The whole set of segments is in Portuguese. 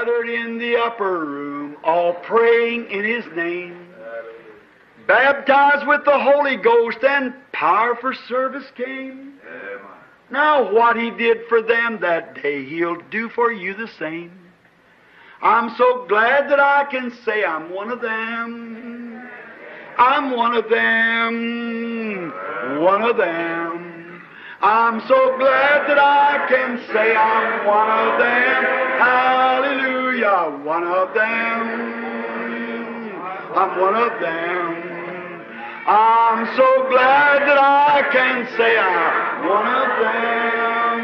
gathered in the upper room, all praying in His name, baptized with the Holy Ghost, and power for service came. Now what He did for them that day, He'll do for you the same. I'm so glad that I can say I'm one of them. I'm one of them. One of them. I'm so glad that I can say I'm one of them. Hallelujah, one of them. I'm one of them. I'm so glad that I can say I'm one of them.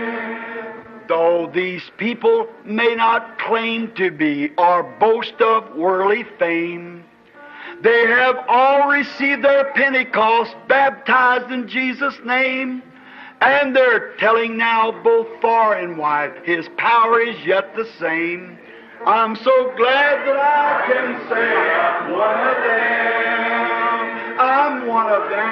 Though these people may not claim to be or boast of worldly fame, they have all received their Pentecost, baptized in Jesus' name. And they're telling now both far and wide, His power is yet the same. I'm so glad that I can say I'm one of them. I'm one of them.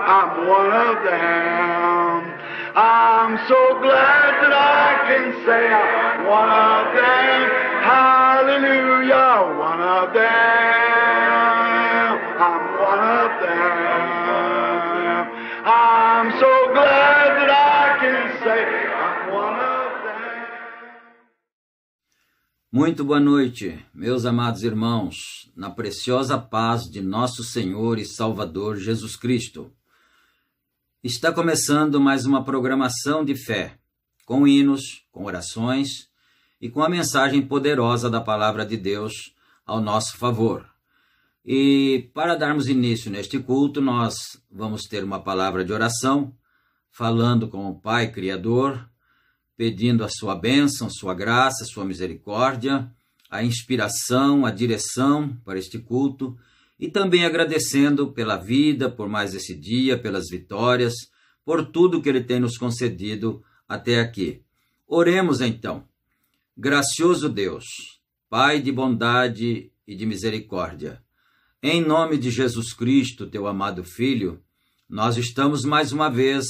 I'm one of them. I'm so glad that I can say I'm one of them. Hallelujah, one of them. I'm one of them. I'm so glad that I can say I'm one of them. Muito boa noite, meus amados irmãos, na preciosa paz de nosso Senhor e Salvador Jesus Cristo. Está começando mais uma programação de fé, com hinos, com orações e com a mensagem poderosa da Palavra de Deus ao nosso favor. E para darmos início neste culto, nós vamos ter uma palavra de oração, falando com o Pai Criador, pedindo a sua bênção, sua graça, sua misericórdia, a inspiração, a direção para este culto, e também agradecendo pela vida, por mais esse dia, pelas vitórias, por tudo que Ele tem nos concedido até aqui. Oremos então. Gracioso Deus, Pai de bondade e de misericórdia, em nome de Jesus Cristo, teu amado Filho, nós estamos mais uma vez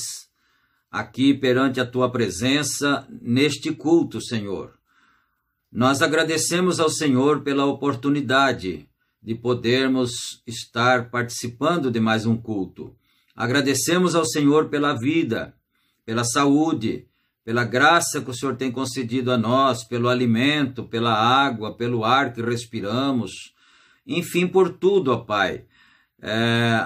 aqui perante a tua presença neste culto, Senhor. Nós agradecemos ao Senhor pela oportunidade de podermos estar participando de mais um culto. Agradecemos ao Senhor pela vida, pela saúde, pela graça que o Senhor tem concedido a nós, pelo alimento, pela água, pelo ar que respiramos, enfim, por tudo, ó Pai.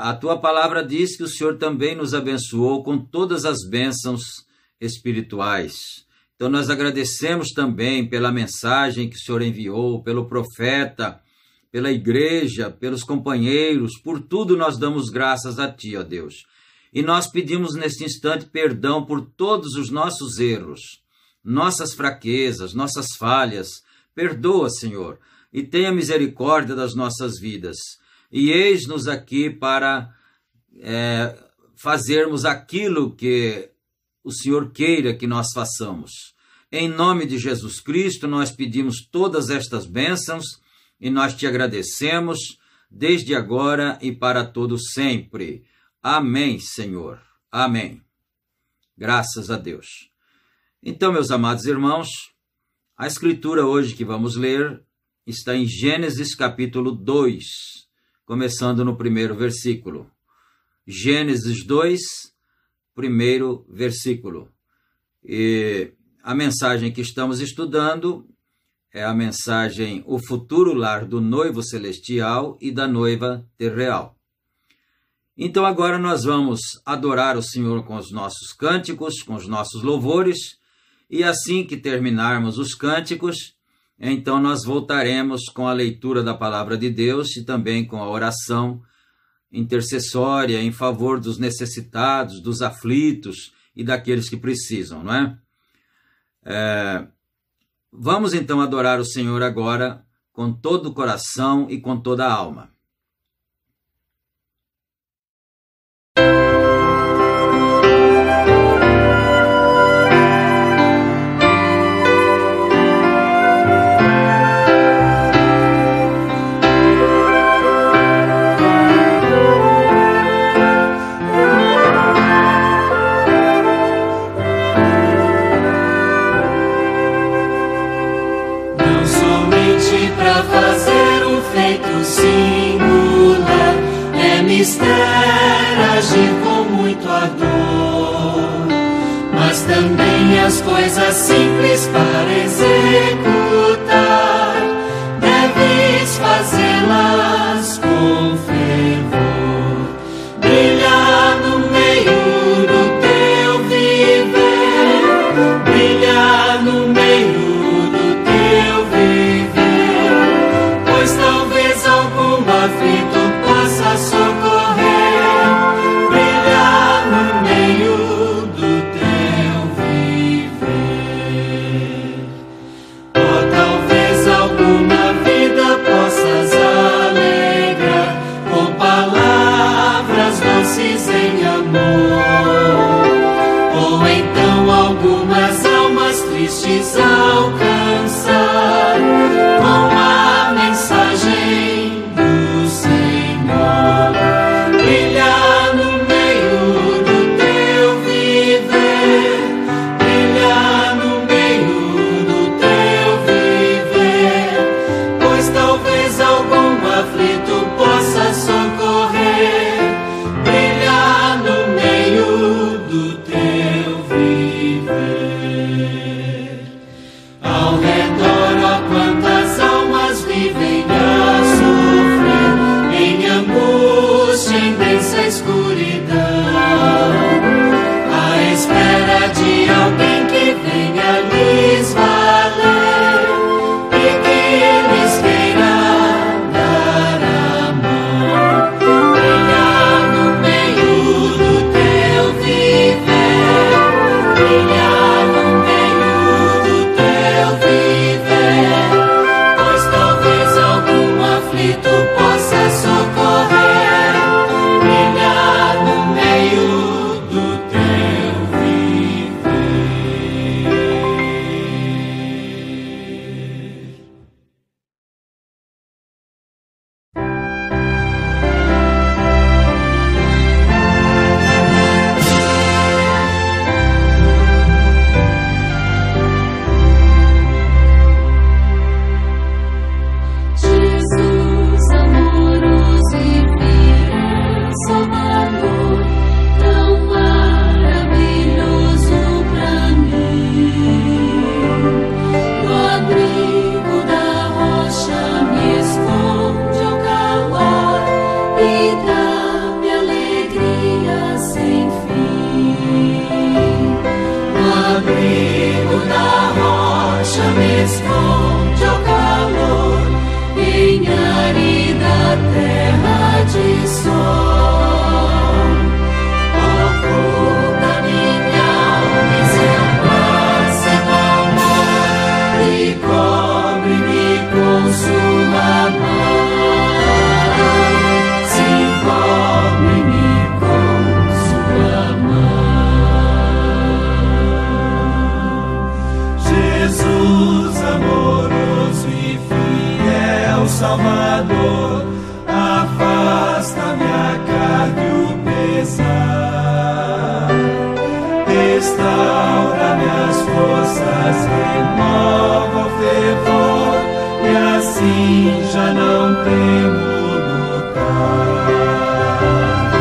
A Tua palavra diz que o Senhor também nos abençoou com todas as bênçãos espirituais. Então nós agradecemos também pela mensagem que o Senhor enviou, pelo profeta, pela igreja, pelos companheiros, por tudo nós damos graças a Ti, ó Deus. E nós pedimos neste instante perdão por todos os nossos erros, nossas fraquezas, nossas falhas. Perdoa, Senhor, e tenha misericórdia das nossas vidas. E eis-nos aqui para fazermos aquilo que o Senhor queira que nós façamos. Em nome de Jesus Cristo, nós pedimos todas estas bênçãos e nós te agradecemos desde agora e para todo sempre. Amém, Senhor. Amém. Graças a Deus. Então, meus amados irmãos, a escritura hoje que vamos ler está em Gênesis capítulo 2, começando no primeiro versículo. Gênesis 2, primeiro versículo. E a mensagem que estamos estudando é a mensagem O Futuro Lar do Noivo Celestial e da Noiva Terreal. Então agora nós vamos adorar o Senhor com os nossos cânticos, com os nossos louvores, e assim que terminarmos os cânticos, então nós voltaremos com a leitura da Palavra de Deus e também com a oração intercessória em favor dos necessitados, dos aflitos e daqueles que precisam, não é? Vamos então adorar o Senhor agora com todo o coração e com toda a alma. também as coisas simples para executar. Deves fazê-las com fervor, brilhar no meio do teu viver, brilhar no meio do teu viver, pois talvez algum aflito possa socorrer, brilhar no meio do teu viver. Oh, talvez alguma vida possas alegrar com palavras doces em amor, ou então algumas almas tristes alcançar com a mensagem do Senhor. Brilhar no meio do teu viver, brilhar no meio do teu viver, pois talvez algum aflito possa socorrer, brilhar no meio do teu viver. Ao redor, ó, quantas almas vivem a sofrer em angústia, em densa escuridão, à espera de alguém que venha lhes valer e que lhes queira dar a mão. Brilhar no meio do teu viver, brilhar no meio do teu viver, pois talvez algum aflito possa socorrer, brilhar no meio do teu viver. Jesus, amoroso e fiel Salvador, tão maravilhoso pra mim. No abrigo da rocha me esconde ao calor e dá-me alegria sem fim. No abrigo da rocha me esconde ao calor, em árida terra de sol. Oculta minha alma em seu plácido amor e cobre-me com sua mão. Sim, cobre-me com sua mão. Jesus, amoroso e fiel Salvador, afasta-me a carga e o pesar, restaura-me as forças, renova o fervor, e assim já não temo lutar.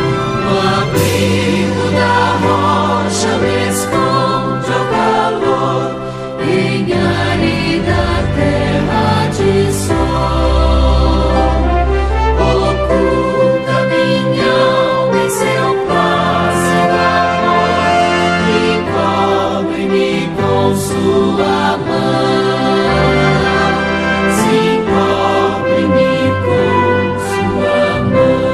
No abrigo da rocha me esconde ao calor, em árida terra de sol. Oculta minha alma em seu plácido amor e cobre-me com sua mão. Sim, cobre-me com sua mão.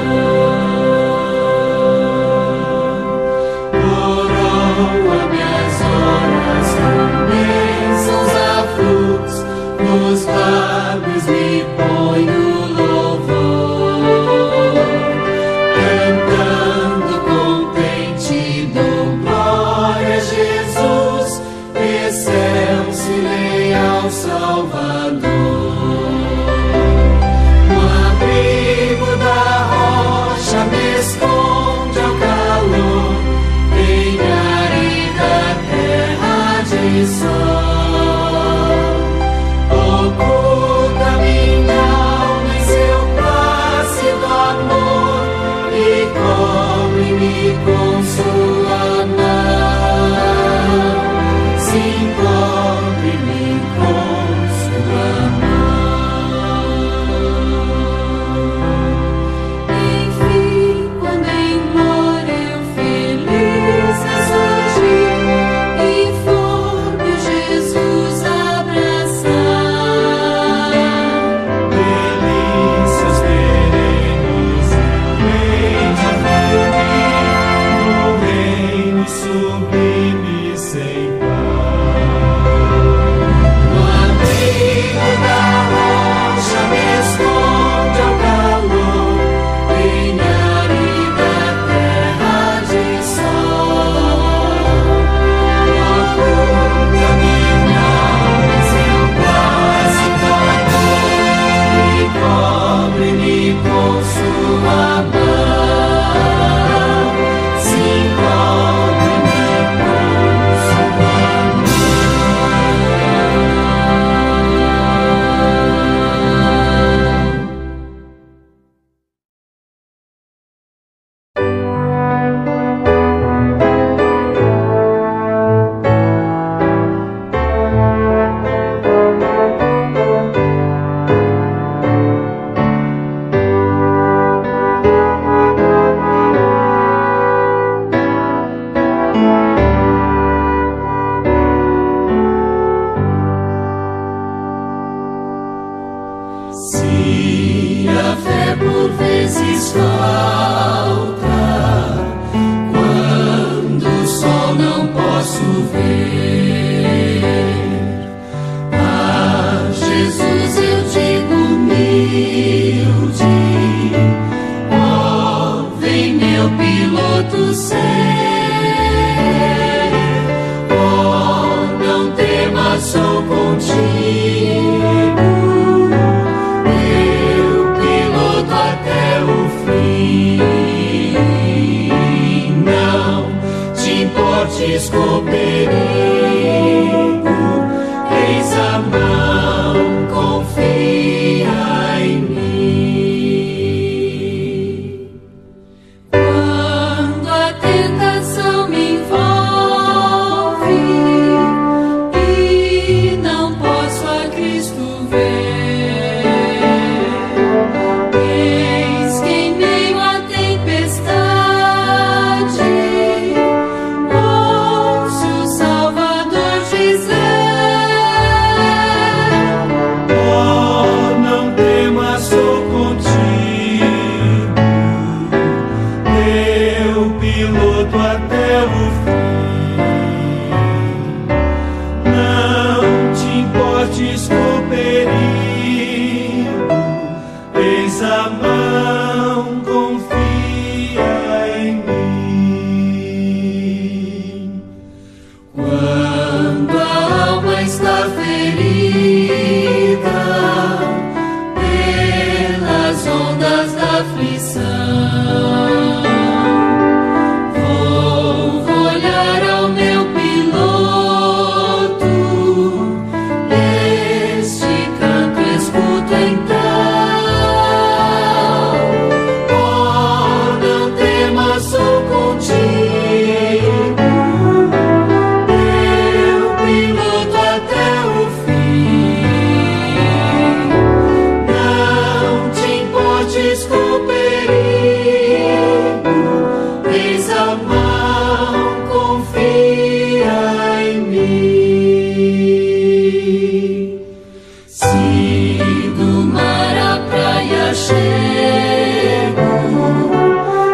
Coroa-me as horas com bênçãos a flux, nos lábios me ponho louvor, cantando contente dou glória a Jesus, excelso e leal Salvador. No abrigo da rocha me esconde ao calor, em árida terra de sol. Oculta minha alma em seu plácido amor e cobre-me com sua mão. arriscou perigo, eis a mão, confia em mim. Quando a tentação me envolve e não posso a Cristo ver, eis que em meio à tempestade ouço o Salvador dizer: Oh, não temas, sou contigo, teu piloto até o fim. Não te importes com o perigo, eis a mão, confia em mim. quando a alma está ferida pelas ondas da aflição, vou olhar ao meu piloto, este canto escuto então. Oh, não temas, sou contigo, teu piloto até o fim. Não te importes com o perigo, eis a mão, confia em mim. Se do mar à praia chego,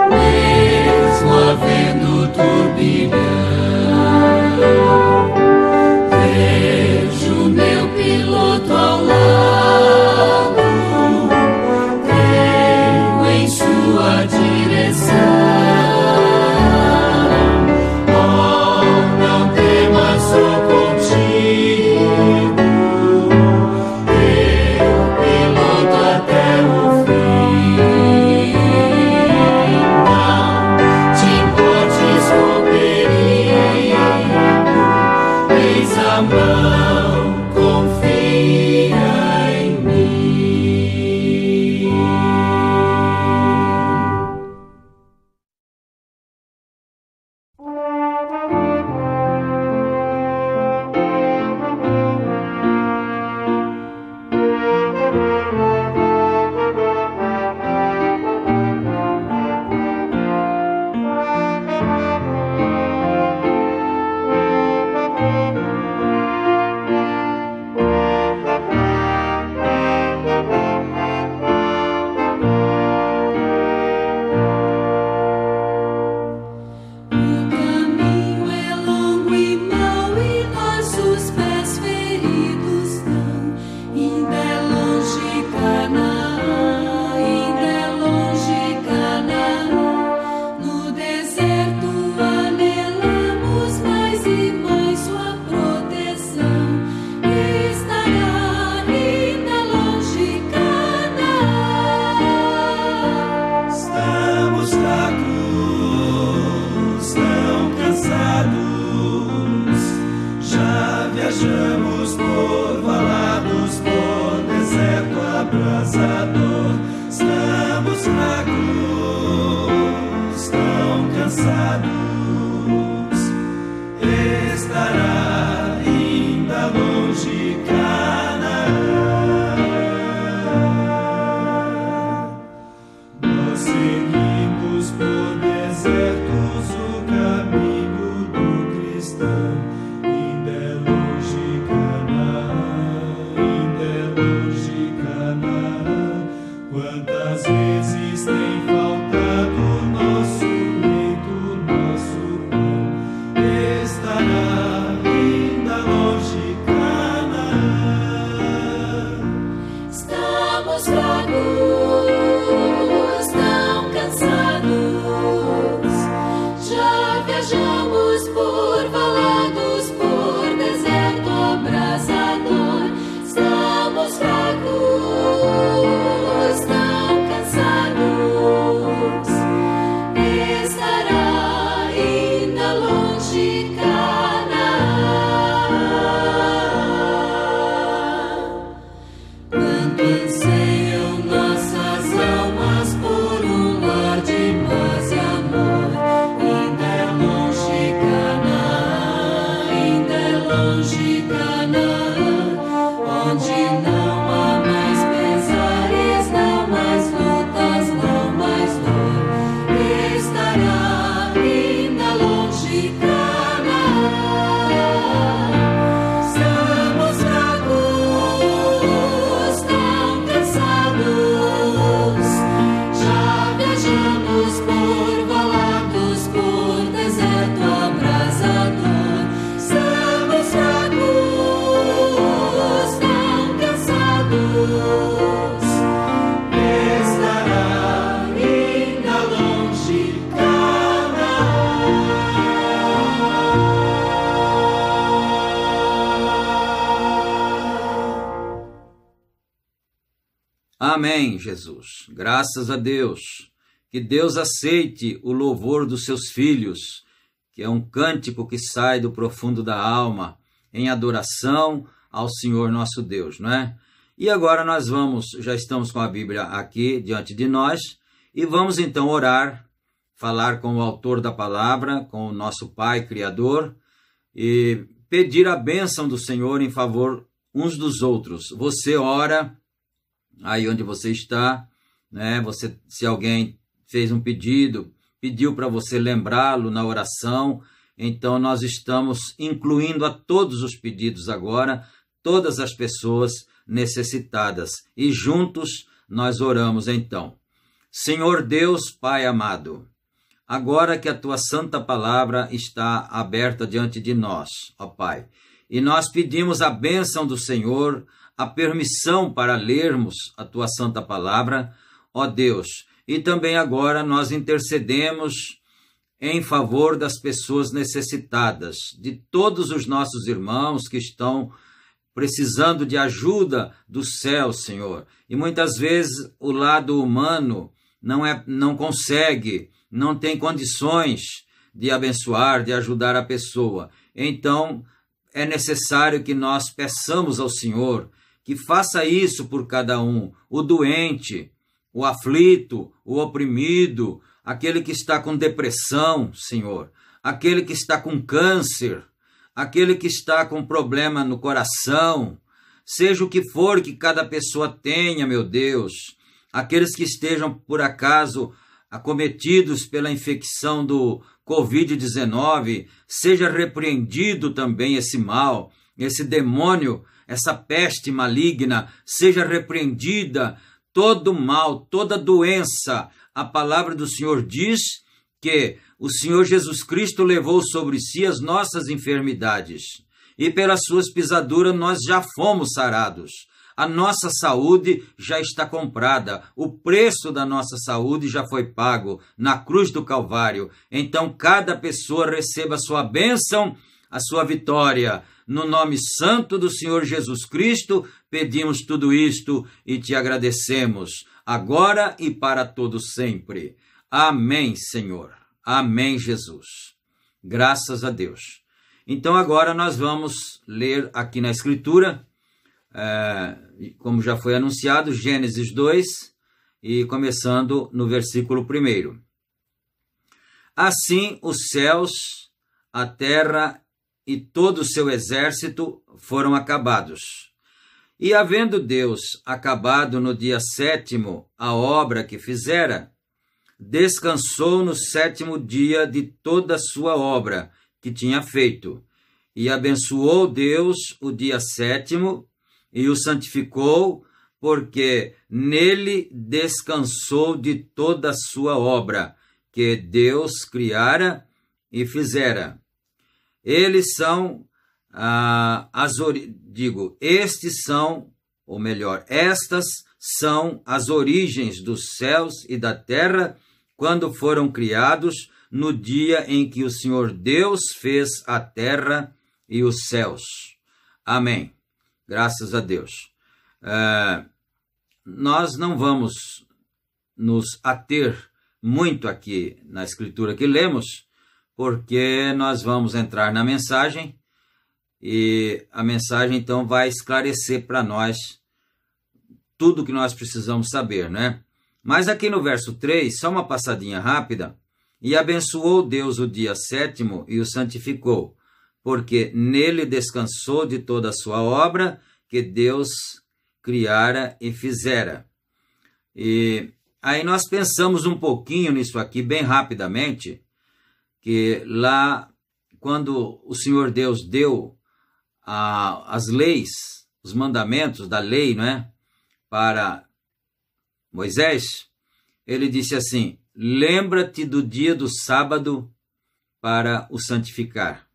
mesmo havendo turbilhão, vejo meu piloto ao lado, creio em sua direção. Oh, não temas, sou contigo, teu piloto até o fim. Não te importes com o perigo, eis a mão, confia em mim. Amém, Jesus. Graças a Deus. Que Deus aceite o louvor dos seus filhos, que é um cântico que sai do profundo da alma, em adoração ao Senhor nosso Deus, não é? E agora nós já estamos com a Bíblia aqui diante de nós, e vamos então orar, falar com o autor da palavra, com o nosso Pai Criador, e pedir a bênção do Senhor em favor uns dos outros. Você ora aí onde você está, né? Se alguém fez um pedido, pediu para você lembrá-lo na oração, então nós estamos incluindo a todos os pedidos agora, todas as pessoas necessitadas, e juntos nós oramos então. Senhor Deus, Pai amado, agora que a Tua santa palavra está aberta diante de nós, ó Pai, e nós pedimos a bênção do Senhor, a permissão para lermos a Tua santa palavra, ó Deus, e também agora nós intercedemos em favor das pessoas necessitadas, de todos os nossos irmãos que estão precisando de ajuda do céu, Senhor. E muitas vezes o lado humano não consegue, não tem condições de abençoar, de ajudar a pessoa. Então, é necessário que nós peçamos ao Senhor que faça isso por cada um, o doente, o aflito, o oprimido, aquele que está com depressão, Senhor, aquele que está com câncer, aquele que está com problema no coração, seja o que for que cada pessoa tenha, meu Deus, aqueles que estejam, por acaso, acometidos pela infecção do Covid-19, seja repreendido também esse mal, esse demônio, essa peste maligna, seja repreendida, todo mal, toda doença. A palavra do Senhor diz que o Senhor Jesus Cristo levou sobre si as nossas enfermidades, e pelas suas pisaduras nós já fomos sarados. A nossa saúde já está comprada, o preço da nossa saúde já foi pago na cruz do Calvário. Então cada pessoa receba a sua bênção, a sua vitória. No nome santo do Senhor Jesus Cristo, pedimos tudo isto e te agradecemos, agora e para todo sempre. Amém, Senhor. Amém, Jesus. Graças a Deus. Então agora nós vamos ler aqui na Escritura, como já foi anunciado, Gênesis 2, e começando no versículo 1. Assim os céus, a terra e todo o seu exército foram acabados. E havendo Deus acabado no dia 7º a obra que fizera, descansou no 7º dia de toda a sua obra que tinha feito. E abençoou Deus o dia 7º e o santificou, porque nele descansou de toda a sua obra que Deus criara e fizera. Eles são estas são as origens dos céus e da terra, quando foram criados, no dia em que o Senhor Deus fez a terra e os céus. Amém. Graças a Deus. Nós não vamos nos ater muito aqui na Escritura que lemos, porque nós vamos entrar na mensagem, e a mensagem então vai esclarecer para nós tudo o que nós precisamos saber, né? Mas aqui no verso 3, só uma passadinha rápida: e abençoou Deus o dia 7º e o santificou, porque nele descansou de toda a sua obra que Deus criara e fizera. E aí nós pensamos um pouquinho nisso aqui, bem rapidamente, que lá, quando o Senhor Deus deu as leis, os mandamentos da lei, não é? Para Moisés, ele disse assim: lembra-te do dia do sábado para o santificar.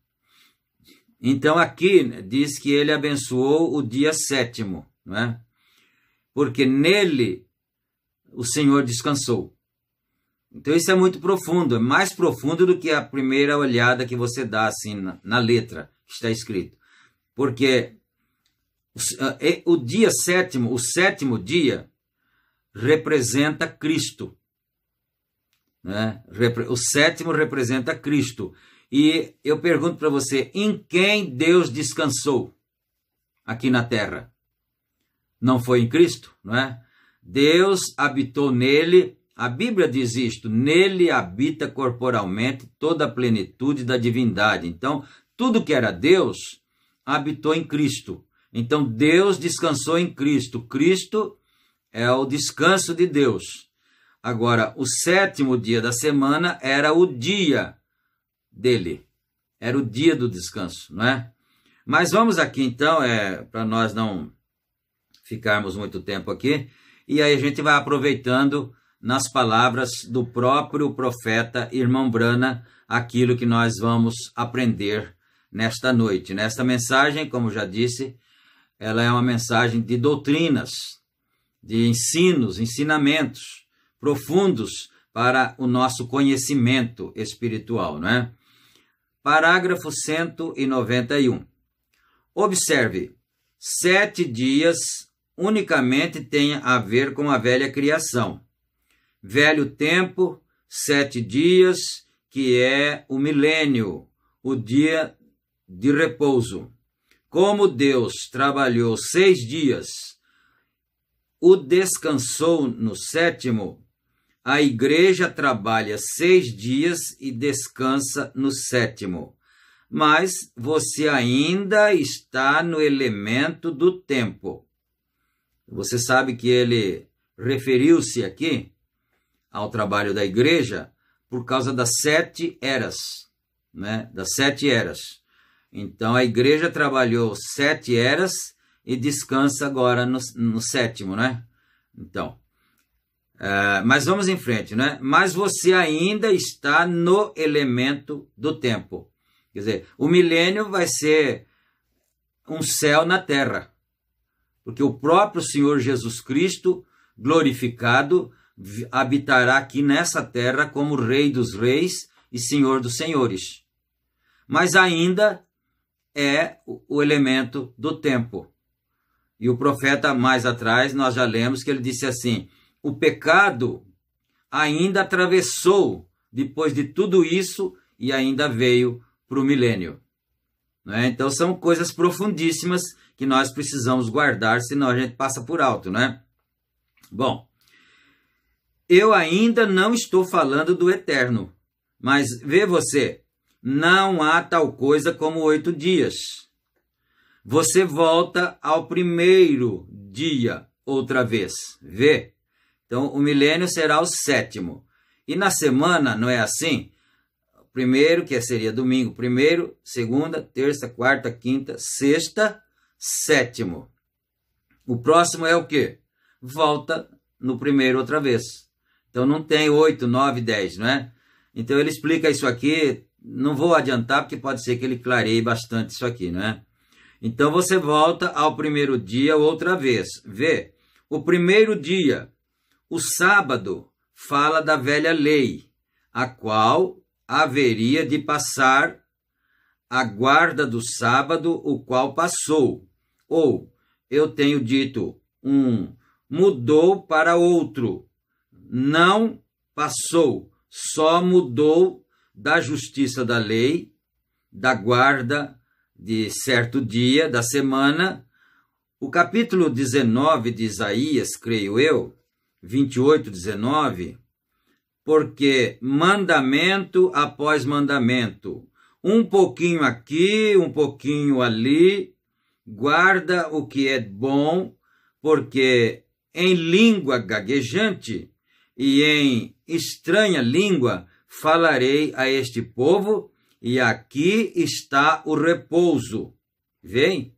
Então aqui diz que ele abençoou o dia 7º, não é? Porque nele o Senhor descansou. Então isso é muito profundo, é mais profundo do que a primeira olhada que você dá assim na letra que está escrito. Porque o dia 7º, o 7º dia, representa Cristo, né? O sétimo representa Cristo. E eu pergunto para você, em quem Deus descansou aqui na terra? Não foi em Cristo, não é? Deus habitou nele, a Bíblia diz isto, nele habita corporalmente toda a plenitude da divindade. Então, tudo que era Deus habitou em Cristo. Então, Deus descansou em Cristo. Cristo é o descanso de Deus. Agora, o sétimo dia da semana era o dia dele. Era o dia do descanso, não é? Mas vamos aqui, então, para nós não ficarmos muito tempo aqui, e aí a gente vai aproveitando nas palavras do próprio profeta Irmão Brana aquilo que nós vamos aprender nesta noite. Nesta mensagem, como já disse, ela é uma mensagem de doutrinas, de ensinamentos profundos para o nosso conhecimento espiritual, não é? Parágrafo 191. Observe, 7 dias unicamente tem a ver com a velha criação. Velho tempo, 7 dias, que é o milênio, o dia de repouso. Como Deus trabalhou 6 dias, o descansou no sétimo, a igreja trabalha 6 dias e descansa no sétimo. Mas você ainda está no elemento do tempo. Você sabe que ele referiu-se aqui ao trabalho da igreja por causa das 7 eras, né? Das 7 eras. Então, a igreja trabalhou 7 eras e descansa agora no sétimo, né? Então, mas vamos em frente, né? Mas você ainda está no elemento do tempo. Quer dizer, o milênio vai ser um céu na terra, porque o próprio Senhor Jesus Cristo, glorificado, habitará aqui nessa terra como Rei dos Reis e Senhor dos Senhores. Mas ainda é o elemento do tempo. E o profeta mais atrás, nós já lemos que ele disse assim, o pecado ainda atravessou depois de tudo isso e ainda veio para o milênio. Né? Então são coisas profundíssimas que nós precisamos guardar, senão a gente passa por alto, né? Bom, eu ainda não estou falando do eterno, mas vê você, não há tal coisa como 8 dias. Você volta ao primeiro dia outra vez, vê? Então o milênio será o sétimo. E na semana não é assim? Primeiro, que seria domingo, primeiro, segunda, terça, quarta, quinta, sexta, sétimo. O próximo é o quê? Volta no primeiro outra vez. Então não tem 8, 9, 10, não é? Então ele explica isso aqui, não vou adiantar porque pode ser que ele clareie bastante isso aqui, não é? Então você volta ao primeiro dia outra vez. Vê, o primeiro dia, o sábado, fala da velha lei, a qual haveria de passar a guarda do sábado, o qual passou. Ou, eu tenho dito, mudou para outro. Não passou, só mudou da justiça da lei, da guarda de certo dia, da semana. O capítulo 19 de Isaías, creio eu, 28, 19... porque mandamento após mandamento, um pouquinho aqui, um pouquinho ali, guarda o que é bom, porque em língua gaguejante e em estranha língua falarei a este povo, e aqui está o repouso. Vem?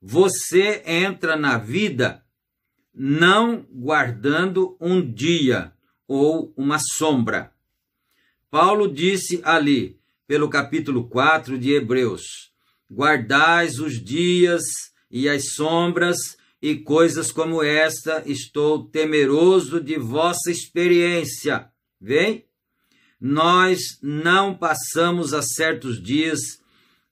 Você entra na vida não guardando um dia, ou uma sombra. Paulo disse ali, pelo capítulo 4 de Hebreus, guardais os dias e as sombras e coisas como esta, estou temeroso de vossa experiência. Vem? Nós não passamos a certos dias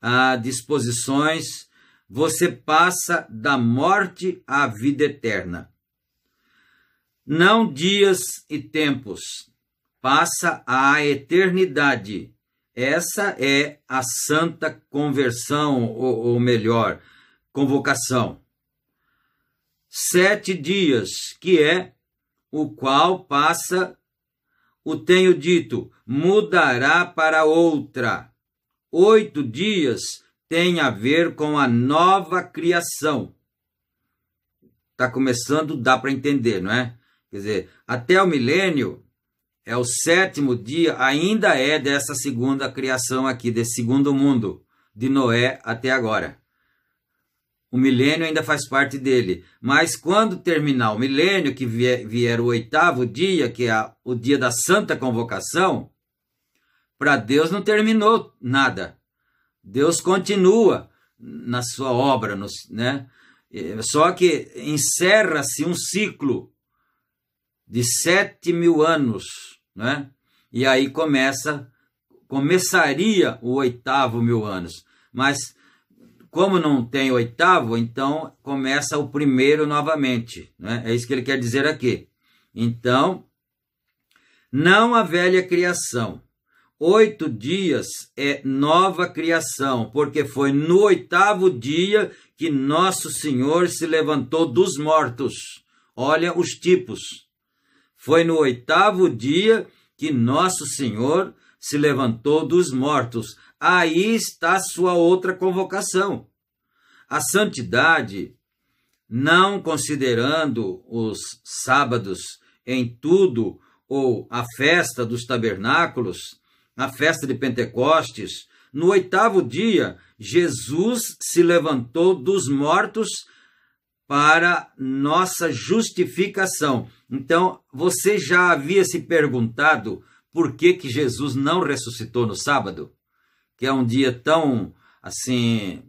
a disposições, você passa da morte à vida eterna. Não dias e tempos, passa a eternidade. Essa é a santa conversão, ou melhor, convocação. 7 dias, que é o qual passa, o tenho dito, mudará para outra. 8 dias tem a ver com a nova criação. Está começando, dá para entender, não é? Quer dizer, até o milênio, é o 7º dia, ainda é dessa segunda criação aqui, desse segundo mundo, de Noé até agora. O milênio ainda faz parte dele. Mas quando terminar o milênio, que vier o 8º dia, que é o dia da santa convocação, para Deus não terminou nada. Deus continua na sua obra, né? Só que encerra-se um ciclo de 7.000 anos, né? E aí começaria o 8º mil anos. Mas como não tem 8º, então começa o 1º novamente, né? É isso que ele quer dizer aqui. Então, não a velha criação. 8 dias é nova criação, porque foi no 8º dia que Nosso Senhor se levantou dos mortos. Olha os tipos. Foi no 8º dia que Nosso Senhor se levantou dos mortos. Aí está sua outra convocação. A santidade, não considerando os sábados em tudo, ou a festa dos tabernáculos, a festa de Pentecostes, no 8º dia, Jesus se levantou dos mortos para nossa justificação. Então, você já havia se perguntado por que Jesus não ressuscitou no sábado? Que é um dia tão, assim,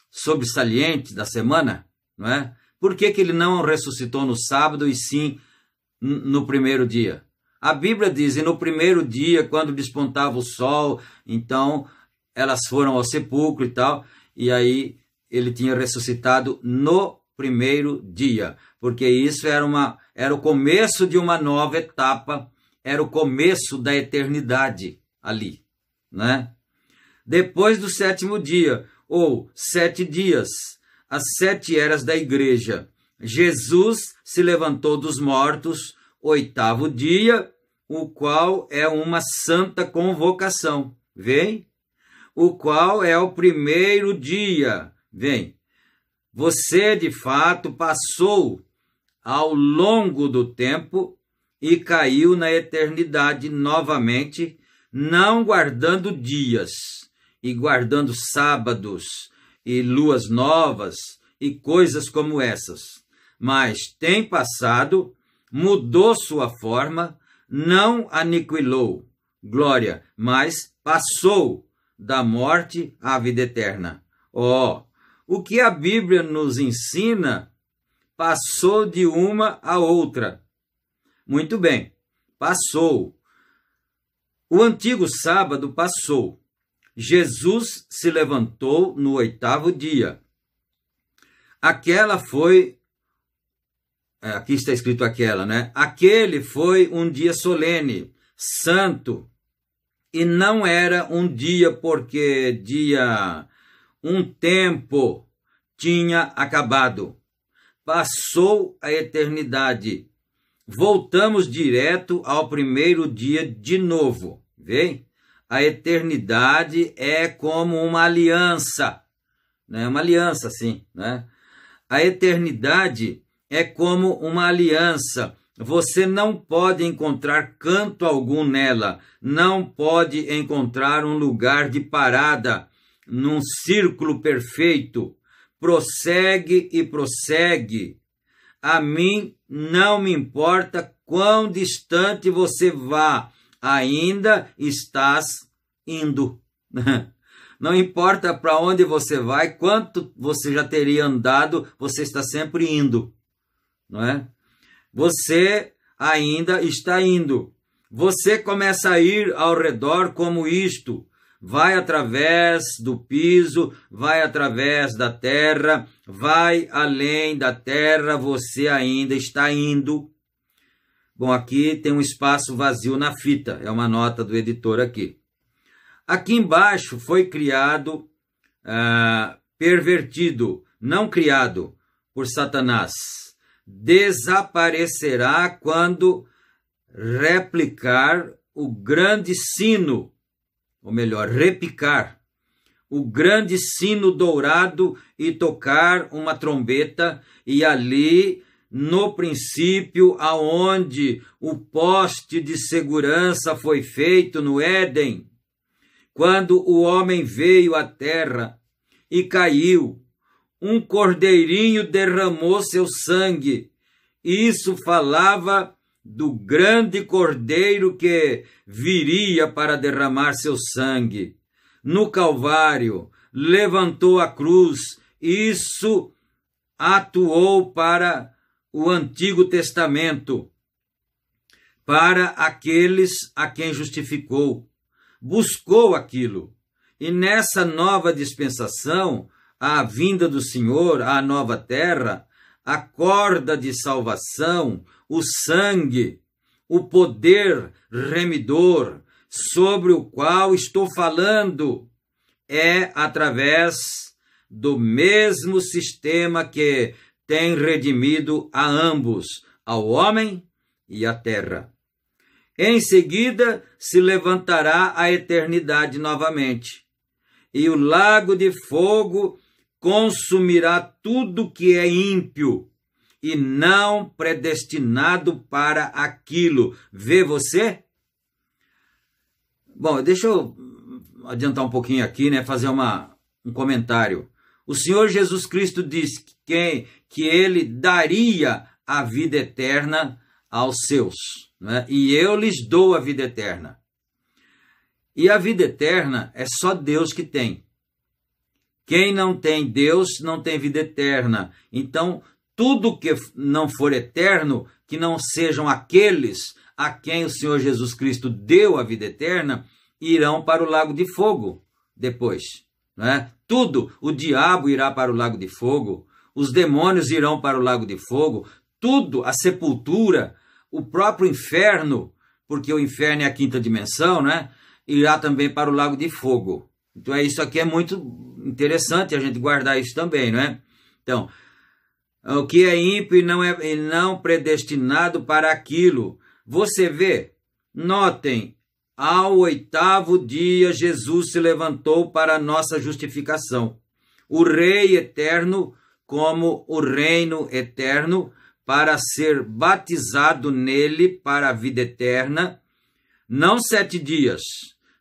sobressalente da semana, não é? Por que ele não ressuscitou no sábado e sim no 1º dia? A Bíblia diz, e no 1º dia, quando despontava o sol, então elas foram ao sepulcro e tal, e aí ele tinha ressuscitado no 1º dia, porque isso era o começo de uma nova etapa, era o começo da eternidade ali, né? Depois do 7º dia, ou 7 dias, as 7 eras da igreja, Jesus se levantou dos mortos, 8º dia, o qual é uma santa convocação, vem? O qual é o 1º dia, vem? Você, de fato, passou ao longo do tempo e caiu na eternidade novamente, não guardando dias, e guardando sábados, e luas novas, e coisas como essas. Mas tem passado, mudou sua forma, não aniquilou, glória, mas passou da morte à vida eterna. O que a Bíblia nos ensina passou de uma a outra. Muito bem, passou. O antigo sábado passou. Jesus se levantou no 8º dia. Aquela foi... Aqui está escrito aquela, né? Aquele foi um dia solene, santo, e não era um dia porque um tempo tinha acabado. Passou a eternidade. Voltamos direto ao 1º dia de novo, vê? A eternidade é como uma aliança, né? Uma aliança, assim, né? A eternidade é como uma aliança. Você não pode encontrar canto algum nela, não pode encontrar um lugar de parada, num círculo perfeito. Prossegue e prossegue. A mim não me importa quão distante você vá, ainda estás indo. Não importa para onde você vai, quanto você já teria andado, você está sempre indo, não é? Você ainda está indo. Você começa a ir ao redor como isto. Vai através do piso, vai através da terra, vai além da terra, você ainda está indo. Bom, aqui tem um espaço vazio na fita, é uma nota do editor aqui. Aqui embaixo foi criado, pervertido, não criado por Satanás. Desaparecerá quando replicar o grande sino, ou melhor, repicar o grande sino dourado e tocar uma trombeta, e ali, no princípio, aonde o poste de segurança foi feito no Éden, quando o homem veio à terra e caiu, um cordeirinho derramou seu sangue. Isso falava do grande cordeiro que viria para derramar seu sangue. No Calvário, levantou a cruz. Isso atuou para o Antigo Testamento, para aqueles a quem justificou. Buscou aquilo. E nessa nova dispensação, a vinda do Senhor, a nova terra, a corda de salvação, o sangue, o poder remidor sobre o qual estou falando, é através do mesmo sistema que tem redimido a ambos, ao homem e à terra. Em seguida, se levantará a eternidade novamente, e o lago de fogo consumirá tudo que é ímpio e não predestinado para aquilo. Vê você? Bom, deixa eu adiantar um pouquinho aqui, né? Fazer um comentário. O Senhor Jesus Cristo disse que ele daria a vida eterna aos seus, né? E eu lhes dou a vida eterna. E a vida eterna é só Deus que tem. Quem não tem Deus não tem vida eterna. Então, tudo que não for eterno, que não sejam aqueles a quem o Senhor Jesus Cristo deu a vida eterna, irão para o lago de fogo depois, né? Tudo, o diabo irá para o lago de fogo, os demônios irão para o lago de fogo, tudo, a sepultura, o próprio inferno, porque o inferno é a quinta dimensão, né? Irá também para o lago de fogo. Então, isso aqui é muito interessante a gente guardar isso também, não é? Então, o que é ímpio e não predestinado para aquilo. Você vê, notem, ao 8º dia Jesus se levantou para a nossa justificação. O Rei eterno, como o reino eterno, para ser batizado nele para a vida eterna, não 7 dias,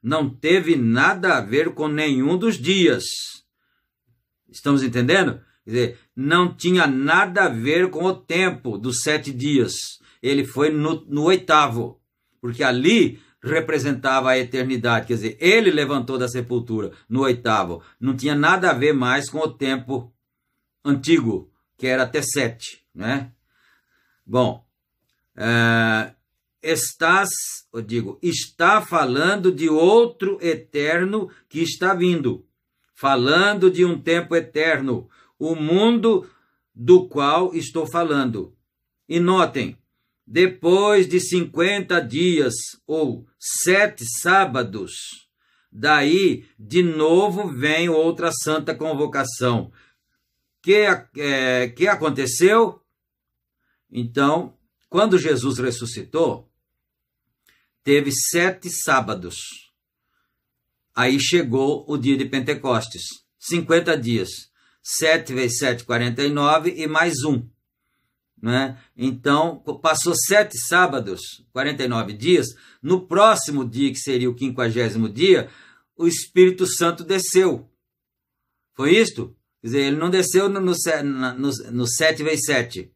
não teve nada a ver com nenhum dos dias. Estamos entendendo? Quer dizer, não tinha nada a ver com o tempo dos 7 dias. Ele foi no 8º, porque ali representava a eternidade. Quer dizer, ele levantou da sepultura no 8º. Não tinha nada a ver mais com o tempo antigo, que era até 7, né? Bom, está falando de outro eterno que está vindo, falando de um tempo eterno, o mundo do qual estou falando. E notem, depois de 50 dias ou 7 sábados, daí de novo vem outra santa convocação. Que aconteceu? Então, quando Jesus ressuscitou, teve 7 sábados. Aí chegou o dia de Pentecostes, 50 dias. 7 vezes 7, 49 e mais 1. Né? Então, passou 7 sábados, 49 dias. No próximo dia, que seria o 50º dia, o Espírito Santo desceu. Foi isto? Quer dizer, ele não desceu no 7 vezes 7.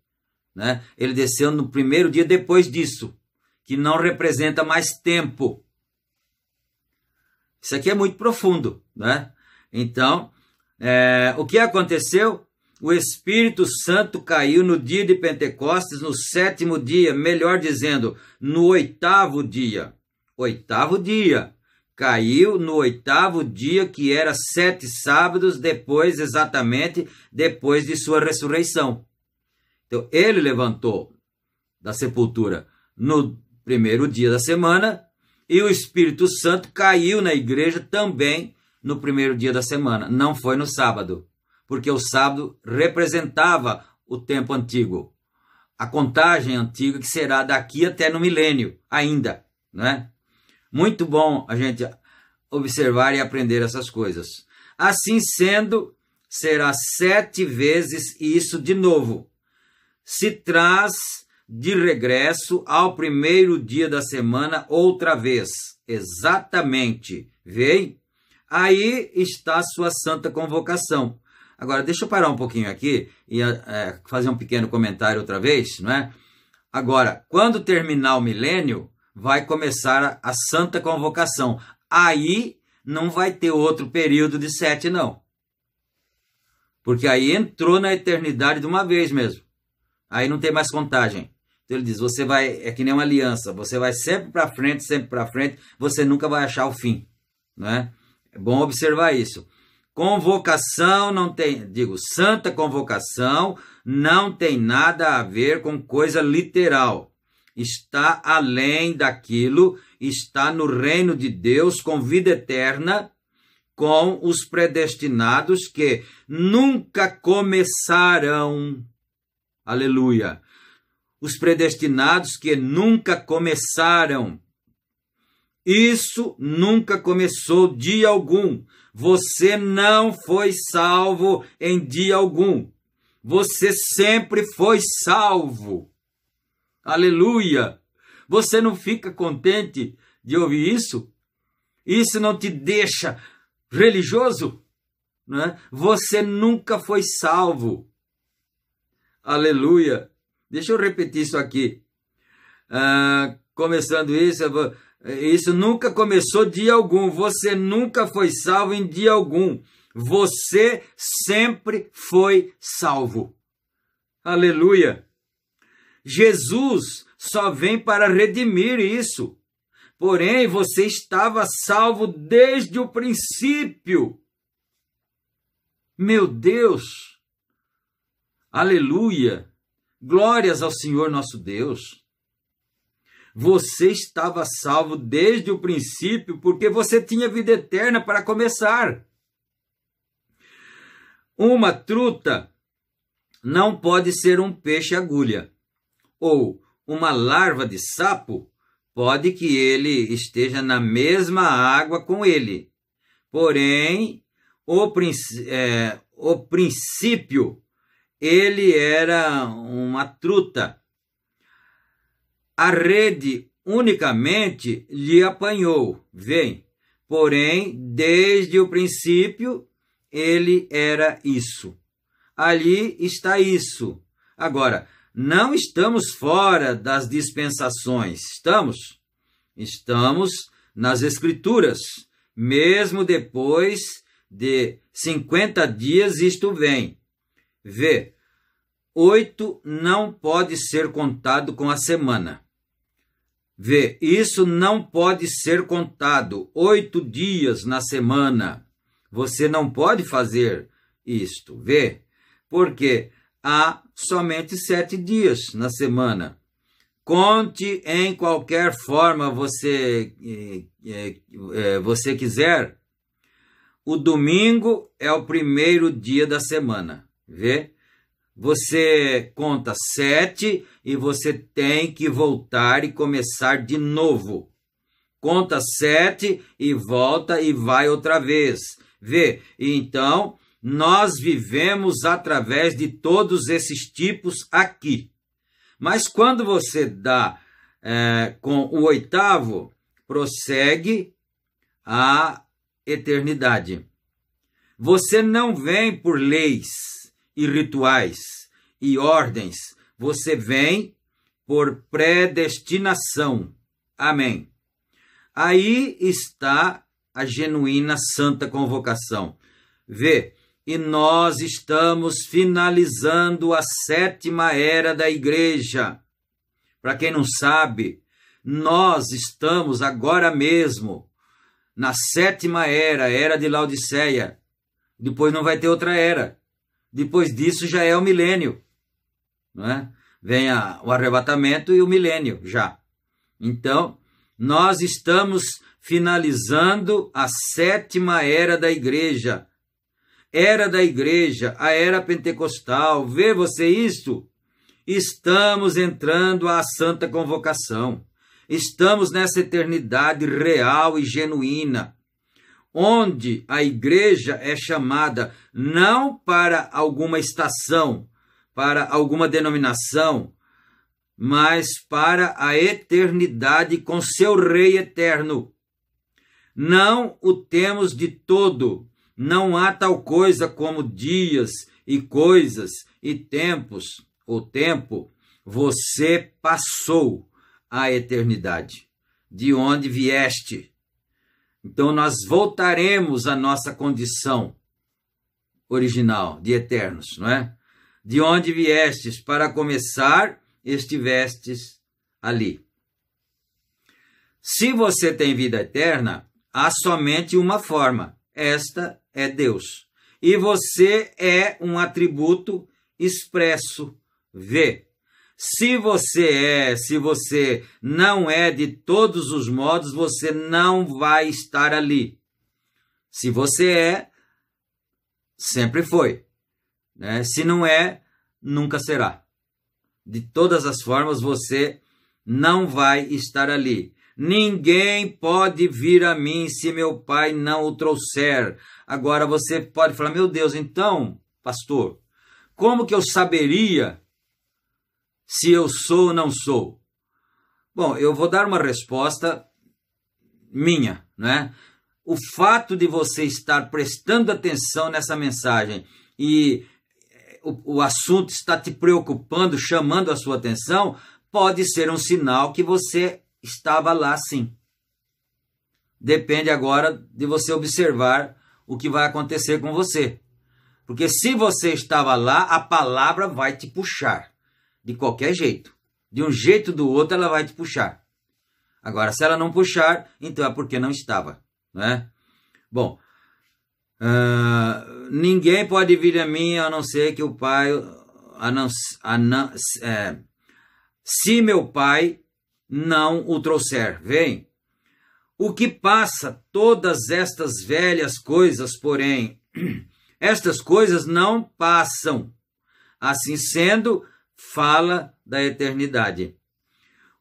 Né? Ele desceu no primeiro dia depois disso, que não representa mais tempo. Isso aqui é muito profundo, né? Então, o que aconteceu? O Espírito Santo caiu no dia de Pentecostes, no 7º dia, melhor dizendo, no 8º dia. 8º dia. Caiu no 8º dia, que era 7 sábados depois, exatamente, depois de sua ressurreição. Então, ele levantou da sepultura no primeiro dia da semana, e o Espírito Santo caiu na igreja também no primeiro dia da semana. Não foi no sábado, porque o sábado representava o tempo antigo, a contagem antiga, que será daqui até no milênio ainda, né? Muito bom a gente observar e aprender essas coisas. Assim sendo, será 7 vezes isso de novo. Se traz de regresso ao primeiro dia da semana outra vez. Exatamente. Vê? Aí está a sua santa convocação. Agora, deixa eu parar um pouquinho aqui e fazer um pequeno comentário outra vez, não é? Agora, quando terminar o milênio, vai começar a santa convocação. Aí não vai ter outro período de 7, não. Porque aí entrou na eternidade de uma vez mesmo. Aí não tem mais contagem. Então ele diz, você vai, é que nem uma aliança, você vai sempre para frente, você nunca vai achar o fim, não é? É bom observar isso. Convocação não tem, santa convocação não tem nada a ver com coisa literal. Está além daquilo, está no reino de Deus com vida eterna, com os predestinados que nunca começaram. Aleluia! Os predestinados que nunca começaram. Isso nunca começou dia algum. Você não foi salvo em dia algum. Você sempre foi salvo. Aleluia! Você não fica contente de ouvir isso? Isso não te deixa religioso? Não é? Você nunca foi salvo. Aleluia! Deixa eu repetir isso aqui. Começando isso nunca começou dia algum. Você nunca foi salvo em dia algum. Você sempre foi salvo. Aleluia! Jesus só vem para redimir isso. Porém, você estava salvo desde o princípio. Meu Deus! Aleluia! Glórias ao Senhor nosso Deus. Você estava salvo desde o princípio porque você tinha vida eterna para começar. Uma truta não pode ser um peixe-agulha, ou uma larva de sapo pode que ele esteja na mesma água com ele. Porém, o princípio, ele era uma truta. A rede unicamente lhe apanhou, vem. Porém, desde o princípio, ele era isso. Ali está isso. Agora, não estamos fora das dispensações, estamos? Estamos nas Escrituras. Mesmo depois de 50 dias, isto vem. Vê, 8 não pode ser contado com a semana. Vê, isso não pode ser contado 8 dias na semana. Você não pode fazer isto, vê? Porque há somente 7 dias na semana. Conte em qualquer forma você quiser. O domingo é o primeiro dia da semana, vê? Você conta 7 e você tem que voltar e começar de novo. Conta 7 e volta e vai outra vez. Vê? Então, nós vivemos através de todos esses tipos aqui. Mas quando você dá com o 8º, prossegue a eternidade. Você não vem por leis e rituais e ordens, você vem por predestinação. Amém. Aí está a genuína santa convocação. Vê, e nós estamos finalizando a 7ª era da igreja. Para quem não sabe, nós estamos agora mesmo na 7ª era, era de Laodiceia. Depois não vai ter outra era. Depois disso já é o milênio, não é? Vem o arrebatamento e o milênio já. Então, nós estamos finalizando a 7ª era da igreja. Era da igreja, a era pentecostal. Vê você isto? Estamos entrando à santa convocação. Estamos nessa eternidade real e genuína, onde a igreja é chamada não para alguma estação, para alguma denominação, mas para a eternidade com seu Rei eterno. Não o temos de todo. Não há tal coisa como dias e coisas e tempos. O tempo, você passou a eternidade, de onde vieste. Então nós voltaremos à nossa condição original de eternos, não é? De onde viestes, para começar, estivestes ali. Se você tem vida eterna, há somente uma forma. Esta é Deus. E você é um atributo expresso. Vê. Se você não é de todos os modos, você não vai estar ali. Se você é, sempre foi, né? Se não é, nunca será. De todas as formas, você não vai estar ali. Ninguém pode vir a mim se meu Pai não o trouxer. Agora você pode falar, meu Deus, então, pastor, como que eu saberia se eu sou ou não sou? Bom, eu vou dar uma resposta minha, né? O fato de você estar prestando atenção nessa mensagem e o assunto está te preocupando, chamando a sua atenção, pode ser um sinal que você estava lá sim. Depende agora de você observar o que vai acontecer com você. Porque se você estava lá, a palavra vai te puxar. De qualquer jeito. De um jeito ou do outro, ela vai te puxar. Agora, se ela não puxar, então é porque não estava, né? Bom, ninguém pode vir a mim a não ser que o Pai... se meu Pai não o trouxer. Vem. O que passa todas estas velhas coisas, porém, estas coisas não passam. Assim sendo, fala da eternidade.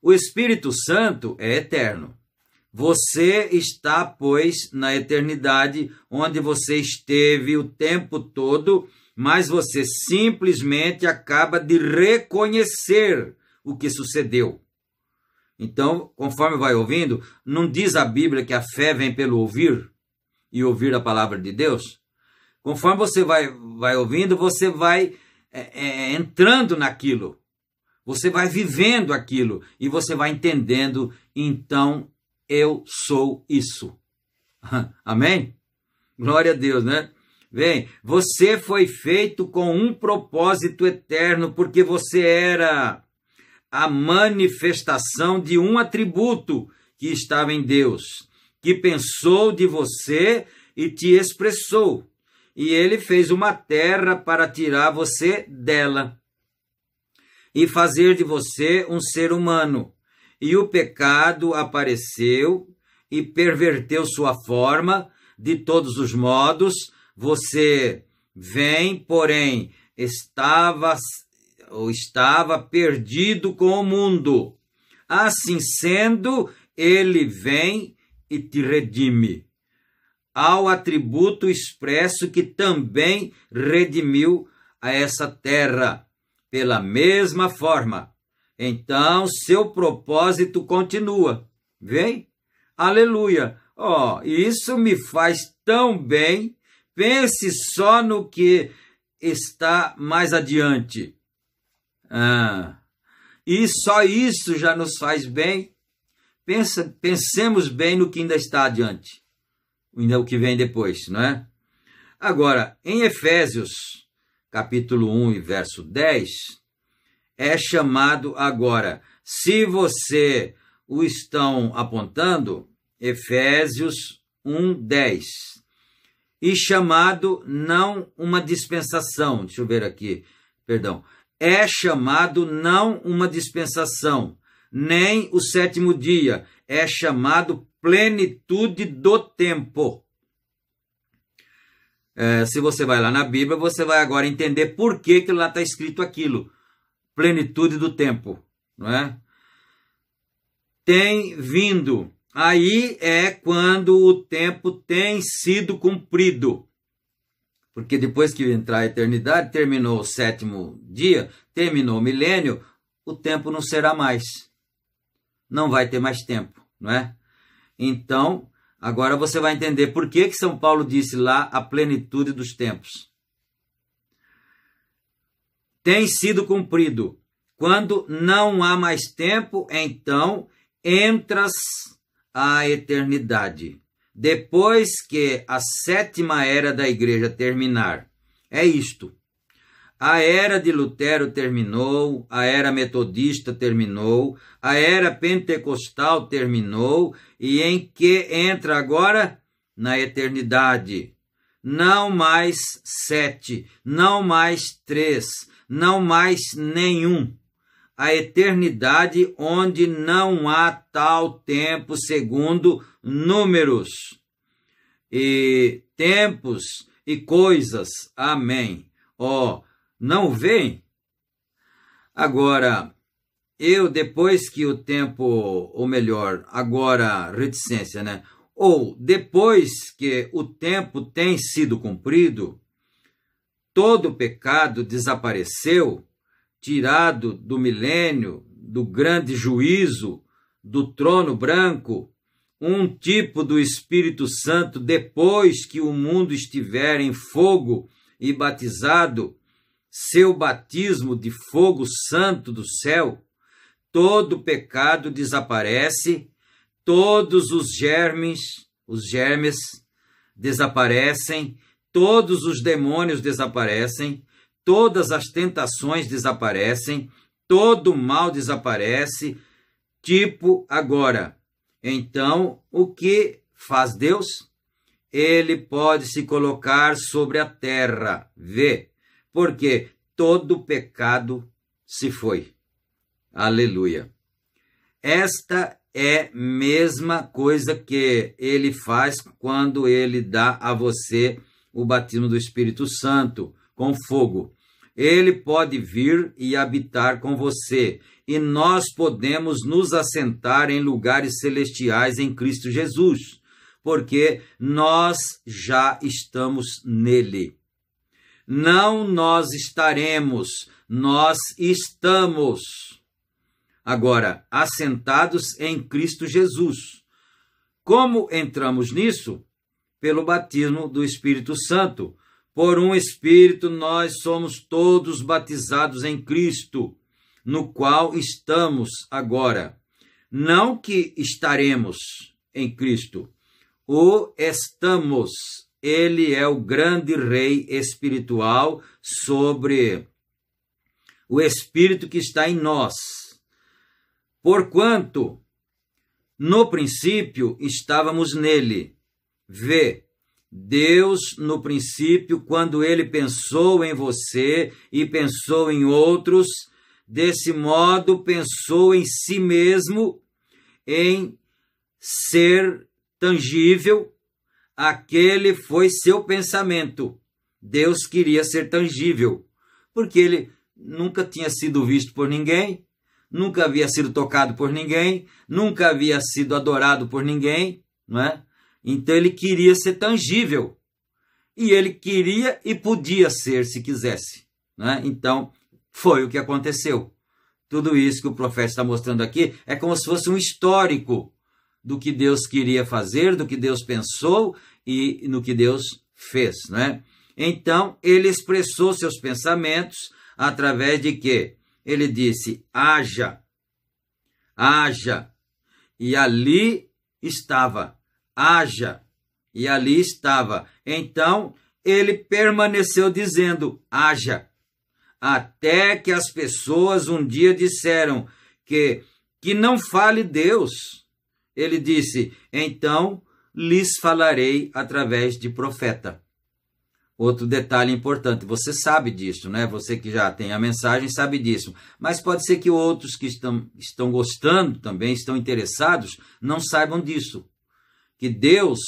O Espírito Santo é eterno. Você está, pois, na eternidade, onde você esteve o tempo todo, mas você simplesmente acaba de reconhecer o que sucedeu. Então, conforme vai ouvindo, não diz a Bíblia que a fé vem pelo ouvir e ouvir a palavra de Deus? Conforme você vai ouvindo, você vai entrando naquilo. Você vai vivendo aquilo e você vai entendendo, então eu sou isso. Amém? Glória a Deus, né? Bem, você foi feito com um propósito eterno, porque você era a manifestação de um atributo que estava em Deus, que pensou de você e te expressou. E ele fez uma terra para tirar você dela e fazer de você um ser humano. E o pecado apareceu e perverteu sua forma de todos os modos. Você vem, porém, estava perdido com o mundo. Assim sendo, ele vem e te redime. Ao atributo expresso que também redimiu a essa terra, pela mesma forma. Então, seu propósito continua. Vem? Aleluia! Isso me faz tão bem. Pense só no que está mais adiante. E só isso já nos faz bem. Pensemos bem no que ainda está adiante. Ainda o que vem depois, não é? Agora, em Efésios, capítulo 1 e verso 10, é chamado agora, se você o estão apontando, Efésios 1, 10, e chamado não uma dispensação, deixa eu ver aqui, perdão, é chamado não uma dispensação, nem o sétimo dia. É chamado plenitude do tempo. Se você vai lá na Bíblia, você vai agora entender por que lá está escrito aquilo. Plenitude do tempo, não é? Tem vindo. Aí é quando o tempo tem sido cumprido. Porque depois que entrar a eternidade, terminou o sétimo dia, terminou o milênio, o tempo não será mais. Não vai ter mais tempo, não é? Então, agora você vai entender por que São Paulo disse lá a plenitude dos tempos. Tem sido cumprido. Quando não há mais tempo, então entras a eternidade. Depois que a sétima era da igreja terminar. É isto. A era de Lutero terminou, a era metodista terminou, a era pentecostal terminou, e em que entra agora? Na eternidade. Não mais 7, não mais 3, não mais nenhum. A eternidade onde não há tal tempo segundo números e tempos e coisas. Amém. Não vem? Agora, depois que o tempo, ou melhor, agora reticência, né? Ou depois que o tempo tem sido cumprido, todo o pecado desapareceu, tirado do milênio, do grande juízo, do trono branco, um tipo do Espírito Santo depois que o mundo estiver em fogo e batizado, seu batismo de fogo santo do céu, todo pecado desaparece, todos os germes desaparecem, todos os demônios desaparecem, todas as tentações desaparecem, todo o mal desaparece, tipo agora. Então, o que faz Deus? Ele pode se colocar sobre a terra, porque todo pecado se foi. Aleluia. Esta é a mesma coisa que ele faz quando ele dá a você o batismo do Espírito Santo com fogo. Ele pode vir e habitar com você, e nós podemos nos assentar em lugares celestiais em Cristo Jesus, porque nós já estamos nele. Não nós estaremos, nós estamos. Agora, assentados em Cristo Jesus. Como entramos nisso? Pelo batismo do Espírito Santo. Por um Espírito nós somos todos batizados em Cristo, no qual estamos agora. Não que estaremos em Cristo, o estamos. Ele é o grande rei espiritual sobre o Espírito que está em nós. Porquanto, no princípio, estávamos nele. Deus, no princípio, quando ele pensou em você e pensou em outros, desse modo pensou em si mesmo, em ser tangível. Aquele foi seu pensamento. Deus queria ser tangível, porque ele nunca tinha sido visto por ninguém, nunca havia sido tocado por ninguém, nunca havia sido adorado por ninguém, não é? Então ele queria ser tangível. E ele queria e podia ser se quisesse, não é? Então foi o que aconteceu. Tudo isso que o profeta está mostrando aqui é como se fosse um histórico do que Deus queria fazer, do que Deus pensou e no que Deus fez, não é? Então, ele expressou seus pensamentos através de quê? Ele disse, haja, e ali estava, haja, e ali estava. Então, ele permaneceu dizendo, haja, até que as pessoas um dia disseram que não fale Deus. Ele disse, então lhes falarei através de profeta. Outro detalhe importante, você sabe disso, né? Você que já tem a mensagem sabe disso. Mas pode ser que outros que estão gostando também, estão interessados, não saibam disso. Que Deus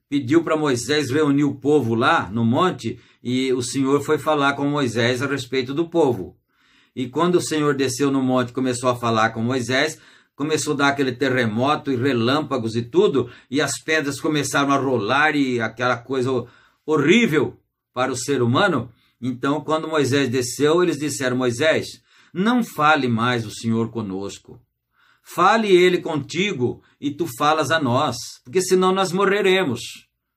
pediu para Moisés reunir o povo lá no monte e o Senhor foi falar com Moisés a respeito do povo. E quando o Senhor desceu no monte e começou a falar com Moisés, começou a dar aquele terremoto e relâmpagos e tudo, e as pedras começaram a rolar e aquela coisa horrível para o ser humano. Então, quando Moisés desceu, eles disseram: Moisés, não fale mais o Senhor conosco. Fale ele contigo e tu falas a nós, porque senão nós morreremos,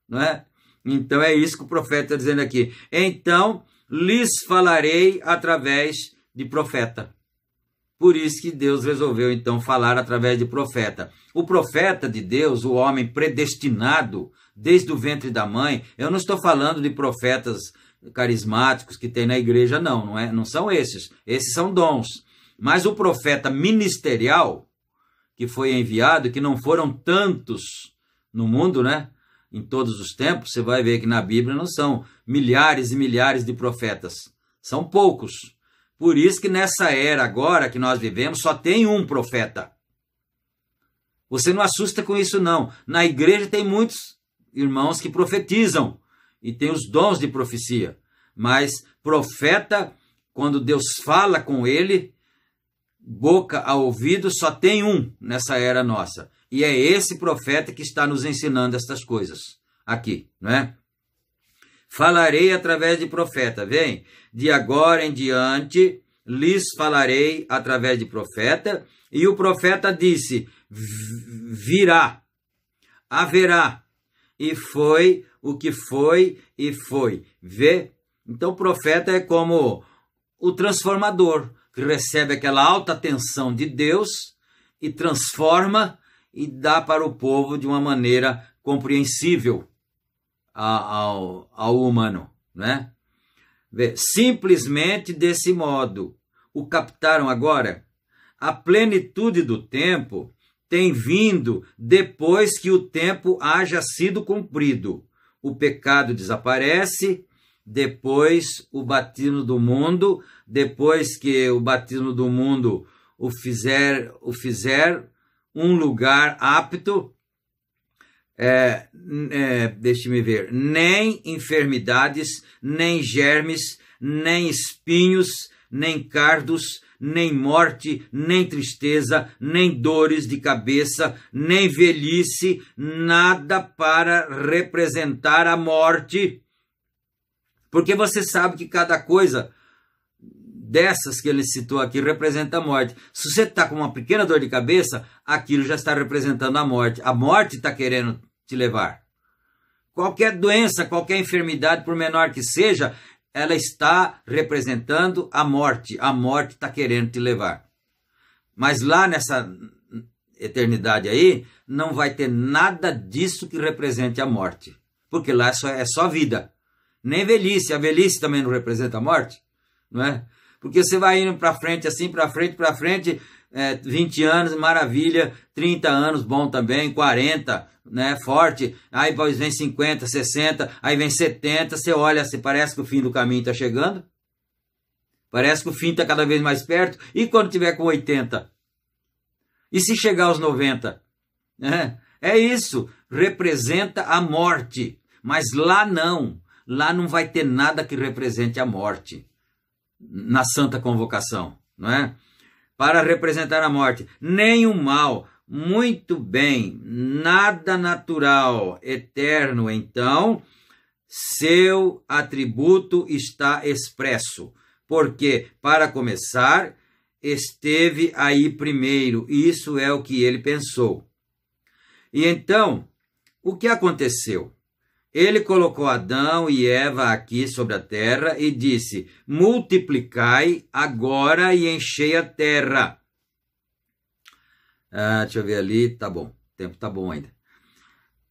não é? Então é isso que o profeta está dizendo aqui. Então lhes falarei através de profeta. Por isso que Deus resolveu então falar através de profeta. O profeta de Deus, o homem predestinado desde o ventre da mãe, eu não estou falando de profetas carismáticos que tem na igreja, não são esses. Esses são dons. Mas o profeta ministerial, que foi enviado, que não foram tantos no mundo, né? Em todos os tempos, você vai ver que na Bíblia não são milhares e milhares de profetas. São poucos. Por isso que nessa era agora que nós vivemos, só tem um profeta. Você não assusta com isso, não. Na igreja tem muitos irmãos que profetizam e tem os dons de profecia. Mas profeta, quando Deus fala com ele, boca a ouvido, só tem um nessa era nossa. E é esse profeta que está nos ensinando estas coisas aqui, não é? Falarei através de profeta, vem? De agora em diante lhes falarei através de profeta. E o profeta disse: virá, haverá. E foi o que foi e foi. Vê? Então o profeta é como o transformador, que recebe aquela alta tensão de Deus e transforma e dá para o povo de uma maneira compreensível ao humano, né? Simplesmente desse modo. O captaram agora? A plenitude do tempo tem vindo depois que o tempo haja sido cumprido. O pecado desaparece, depois o batismo do mundo, depois que o batismo do mundo o fizer um lugar apto, deixe-me ver, nem enfermidades, nem germes, nem espinhos, nem cardos, nem morte, nem tristeza, nem dores de cabeça, nem velhice, nada para representar a morte. Porque você sabe que cada coisa dessas que ele citou aqui representa a morte. Se você está com uma pequena dor de cabeça, aquilo já está representando a morte. A morte está querendo te levar. Qualquer doença, qualquer enfermidade, por menor que seja, ela está representando a morte. A morte está querendo te levar. Mas lá nessa eternidade aí, não vai ter nada disso que represente a morte. Porque lá é só vida. Nem velhice. A velhice também não representa a morte, não é? Porque você vai indo para frente, assim, para frente, 20 anos, maravilha, 30 anos, bom também, 40, né, forte, aí depois vem 50, 60, aí vem 70, você olha, você parece que o fim do caminho está chegando, parece que o fim está cada vez mais perto, e quando tiver com 80? E se chegar aos 90? É isso, representa a morte, mas lá não vai ter nada que represente a morte. Na santa convocação, não é? Para representar a morte, nem o mal, muito bem, nada natural, eterno, então, seu atributo está expresso, porque, para começar, esteve aí primeiro, isso é o que ele pensou. E então, o que aconteceu? Ele colocou Adão e Eva aqui sobre a terra e disse: multiplicai agora e enchei a terra. Deixa eu ver ali, tá bom, o tempo tá bom ainda.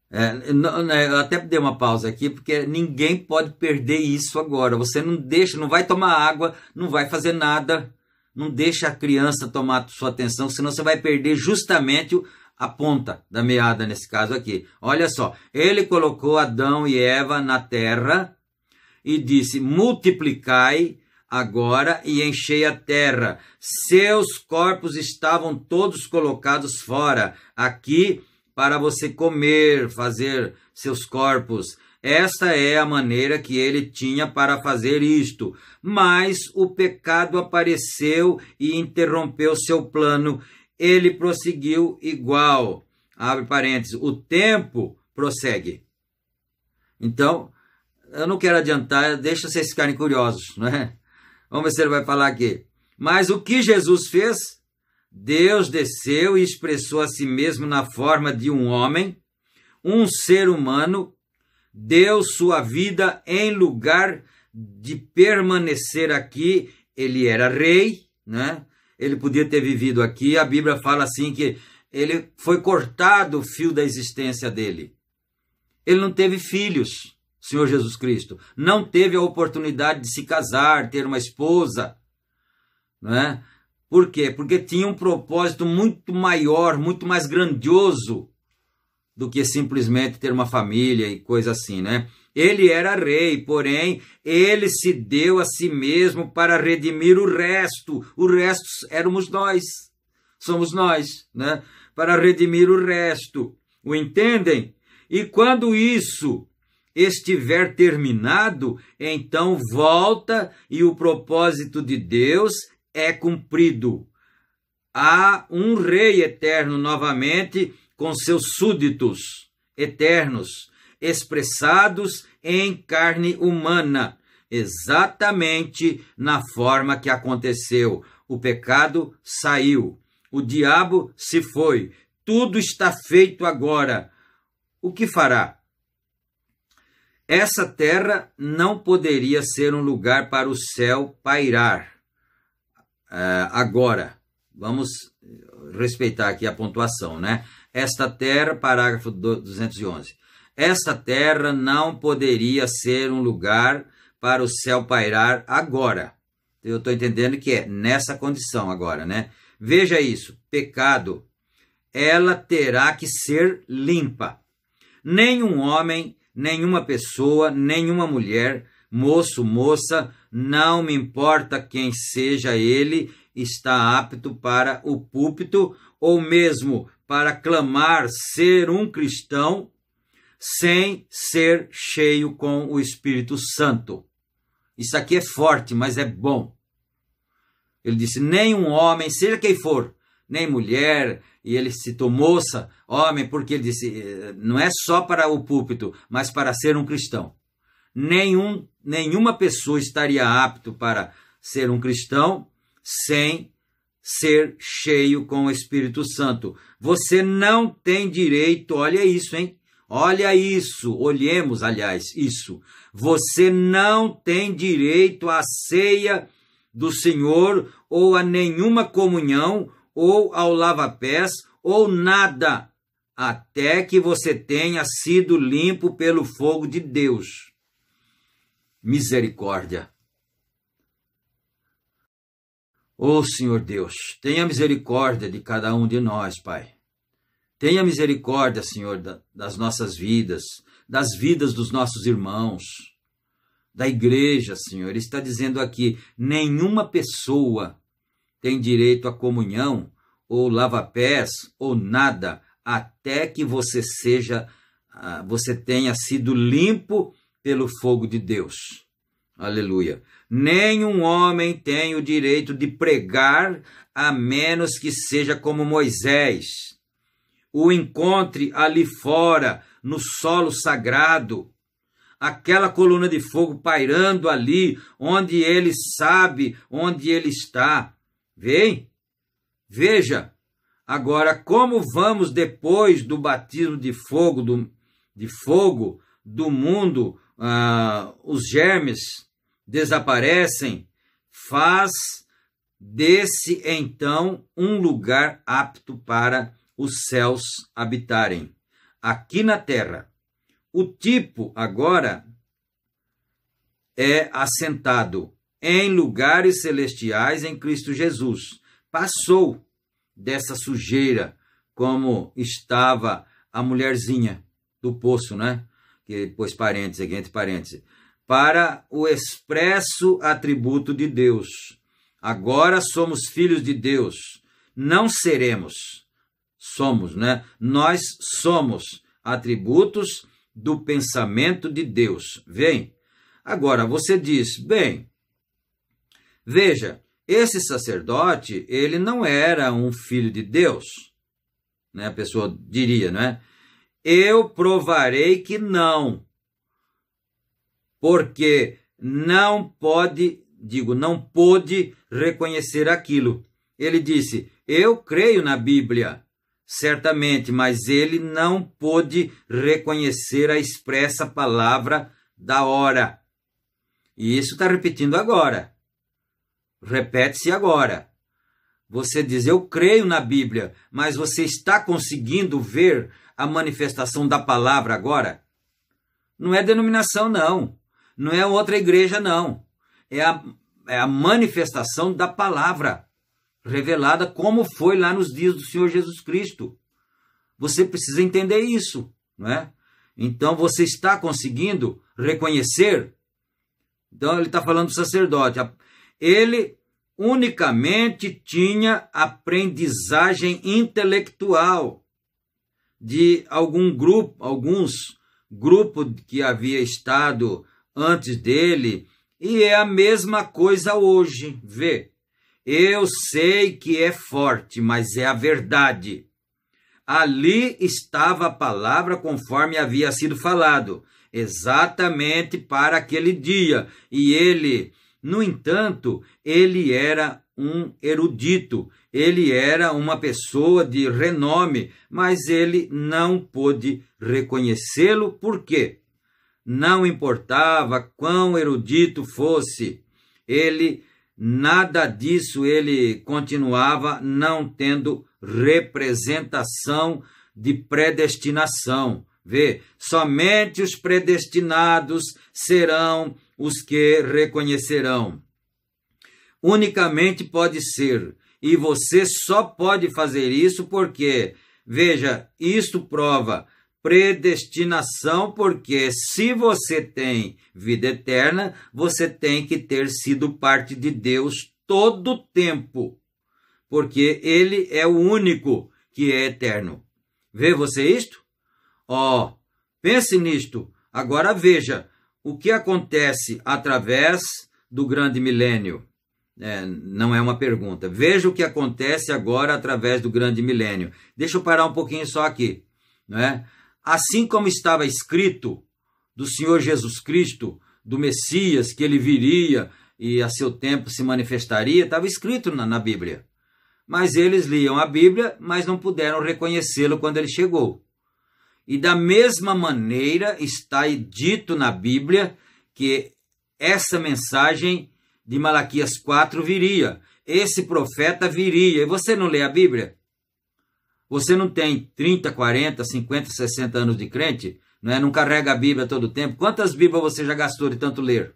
Eu até dei uma pausa aqui, porque ninguém pode perder isso agora. Você não deixa, não vai tomar água, não vai fazer nada, não deixa a criança tomar sua atenção, senão você vai perder justamente a ponta da meada nesse caso aqui. Olha só, ele colocou Adão e Eva na terra e disse: multiplicai agora e enchei a terra. Seus corpos estavam todos colocados fora, aqui para você comer, fazer seus corpos. Esta é a maneira que ele tinha para fazer isto. Mas o pecado apareceu e interrompeu seu plano. Ele prosseguiu igual. Abre parênteses. O tempo prossegue. Então, eu não quero adiantar, deixa vocês ficarem curiosos, não é? Vamos ver se ele vai falar aqui. Mas o que Jesus fez? Deus desceu e expressou a si mesmo na forma de um homem, um ser humano, deu sua vida em lugar de permanecer aqui. Ele era rei, né? Ele podia ter vivido aqui. A Bíblia fala assim que ele foi cortado o fio da existência dele. Ele não teve filhos, Senhor Jesus Cristo. Não teve a oportunidade de se casar, ter uma esposa, não é? Por quê? Porque tinha um propósito muito maior, muito mais grandioso do que simplesmente ter uma família e coisa assim, né? Ele era rei, porém, ele se deu a si mesmo para redimir o resto. O resto éramos nós, somos nós, né? Para redimir o resto. O entendem? E quando isso estiver terminado, então volta e o propósito de Deus é cumprido. Há um rei eterno novamente com seus súditos eternos, expressados em carne humana, exatamente na forma que aconteceu. O pecado saiu, o diabo se foi, tudo está feito agora. O que fará? Essa terra não poderia ser um lugar para o céu pairar. Agora, vamos respeitar aqui a pontuação, né? Esta terra, parágrafo 211. Esta terra não poderia ser um lugar para o céu pairar agora. Eu estou entendendo que é nessa condição agora, né? Veja isso, pecado, ela terá que ser limpa. Nenhum homem, nenhuma pessoa, nenhuma mulher, moço, moça, não me importa quem seja ele, está apto para o púlpito ou mesmo para clamar ser um cristão sem ser cheio com o Espírito Santo. Isso aqui é forte, mas é bom. Ele disse, nem um homem, seja quem for, nem mulher, e ele citou moça, homem, porque ele disse, não é só para o púlpito, mas para ser um cristão. Nenhuma pessoa estaria apto para ser um cristão sem ser cheio com o Espírito Santo. Você não tem direito, olha isso, hein? Olha isso, olhemos, aliás, isso. Você não tem direito à ceia do Senhor, ou a nenhuma comunhão, ou ao lava-pés, ou nada, até que você tenha sido limpo pelo fogo de Deus. Misericórdia. Ó Senhor Deus, tenha misericórdia de cada um de nós, Pai. Tenha misericórdia, Senhor, das nossas vidas, das vidas dos nossos irmãos, da igreja, Senhor. Ele está dizendo aqui, nenhuma pessoa tem direito à comunhão, ou lava-pés, ou nada, até que você tenha sido limpo pelo fogo de Deus. Aleluia. Nenhum homem tem o direito de pregar, a menos que seja como Moisés. O encontre ali fora, no solo sagrado, aquela coluna de fogo pairando ali, onde ele sabe onde ele está. Vem, veja, agora como vamos depois do batismo de fogo do mundo, os germes desaparecem, faz desse então um lugar apto para os céus habitarem. Aqui na terra, o tipo agora é assentado em lugares celestiais em Cristo Jesus. Passou dessa sujeira como estava a mulherzinha do poço, né? Que pôs parênteses aqui, entre parênteses. para o expresso atributo de Deus. Agora somos filhos de Deus, não seremos. Somos, né? Nós somos atributos do pensamento de Deus. Vem? Agora, você diz, bem, veja, esse sacerdote, ele não era um filho de Deus, né? A pessoa diria, né? Eu provarei que não, porque não pôde reconhecer aquilo. Ele disse, eu creio na Bíblia, certamente, mas ele não pôde reconhecer a expressa palavra da hora. E isso está repetindo agora. Repete-se agora. Você diz, eu creio na Bíblia, mas você está conseguindo ver a manifestação da palavra agora? Não é denominação, não. Não é outra igreja, não. É a manifestação da palavra revelada como foi lá nos dias do Senhor Jesus Cristo. Você precisa entender isso, não é? Então, você está conseguindo reconhecer? Então, ele está falando do sacerdote. Ele unicamente tinha aprendizagem intelectual de alguns grupos que havia estado antes dele, e é a mesma coisa hoje. Vê, eu sei que é forte, mas é a verdade. Ali estava a palavra conforme havia sido falado, exatamente para aquele dia. E ele, no entanto, ele era um erudito, ele era uma pessoa de renome, mas ele não pôde reconhecê-lo. Por quê? Não importava quão erudito fosse, nada disso ele continuava não tendo representação de predestinação. Vê, somente os predestinados serão os que reconhecerão. Unicamente pode ser, e você só pode fazer isso porque, veja, isto prova predestinação, porque se você tem vida eterna, você tem que ter sido parte de Deus todo o tempo, porque ele é o único que é eterno. Vê você isto? Pense nisto. Agora veja o que acontece através do grande milênio. Não é uma pergunta. Veja o que acontece agora através do grande milênio. Deixa eu parar um pouquinho só aqui, não é? Assim como estava escrito do Senhor Jesus Cristo, do Messias, que ele viria e a seu tempo se manifestaria, estava escrito na Bíblia. Mas eles liam a Bíblia, mas não puderam reconhecê-lo quando ele chegou. E da mesma maneira está dito na Bíblia que essa mensagem de Malaquias 4 viria. Esse profeta viria. E você não lê a Bíblia? Você não tem 30, 40, 50, 60 anos de crente? Não carrega a Bíblia todo o tempo? Quantas Bíblias você já gastou de tanto ler?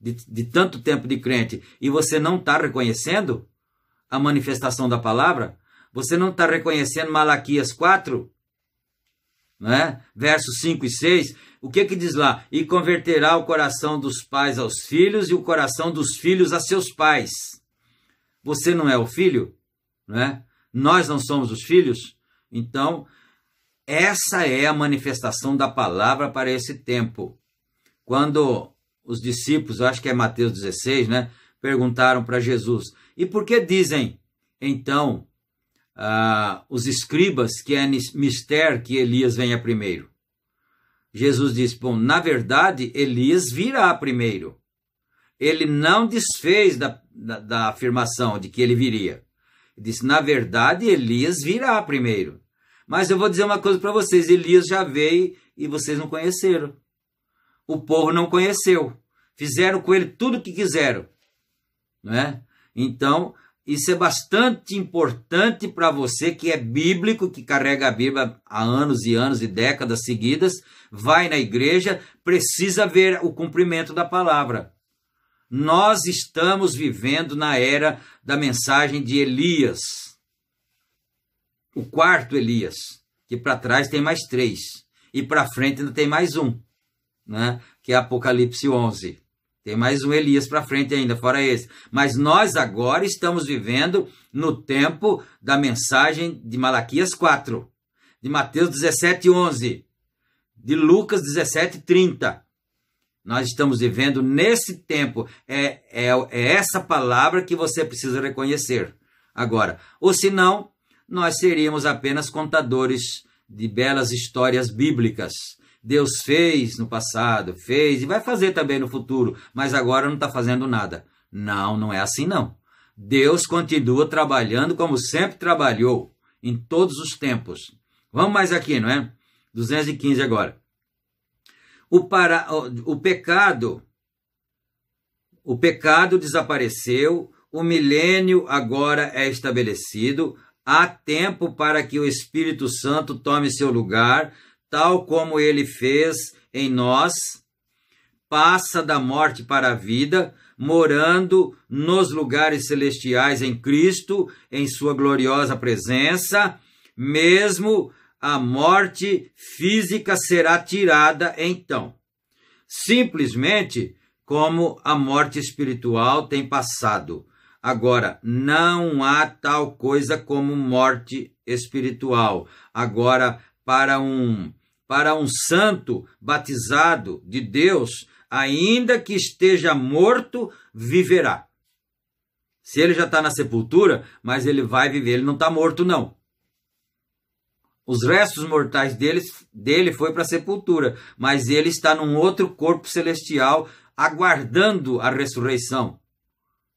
De tanto tempo de crente? E você não está reconhecendo a manifestação da palavra? Você não está reconhecendo Malaquias 4? Versos 5 e 6, o que diz lá? E converterá o coração dos pais aos filhos e o coração dos filhos a seus pais. Você não é o filho? Nós não somos os filhos? Então, essa é a manifestação da palavra para esse tempo. Quando os discípulos, eu acho que é Mateus 16, perguntaram para Jesus, e por que dizem, então, os escribas que é mister que Elias venha primeiro? Jesus disse, na verdade, Elias virá primeiro. Ele não desfez da afirmação de que ele viria. Ele disse, na verdade, Elias virá primeiro. Mas eu vou dizer uma coisa para vocês, Elias já veio e vocês não conheceram. O povo não conheceu. Fizeram com ele tudo o que quiseram. Então, isso é bastante importante para você que é bíblico, que carrega a Bíblia há anos e anos e décadas seguidas, vai na igreja, precisa ver o cumprimento da palavra. Nós estamos vivendo na era da mensagem de Elias. O quarto Elias, que para trás tem mais 3. E para frente ainda tem mais um. que é Apocalipse 11. Tem mais um Elias para frente ainda, fora esse. Mas nós agora estamos vivendo no tempo da mensagem de Malaquias 4, de Mateus 17:11, de Lucas 17:30. Nós estamos vivendo nesse tempo. É essa palavra que você precisa reconhecer agora. Ou senão, nós seríamos apenas contadores de belas histórias bíblicas. Deus fez no passado, fez e vai fazer também no futuro, mas agora não está fazendo nada. Não, não é assim não. Deus continua trabalhando como sempre trabalhou, em todos os tempos. Vamos mais aqui, não é? 215 agora. O pecado desapareceu, o milênio agora é estabelecido, há tempo para que o Espírito Santo tome seu lugar, tal como ele fez em nós, passa da morte para a vida, morando nos lugares celestiais em Cristo, em sua gloriosa presença, mesmo a morte física será tirada então. Simplesmente como a morte espiritual tem passado. Agora, não há tal coisa como morte espiritual. Agora, para um santo batizado de Deus, ainda que esteja morto, viverá. Se ele já está na sepultura, mas ele vai viver, ele não está morto não. Os restos mortais dele foi para a sepultura, mas ele está num outro corpo celestial, aguardando a ressurreição,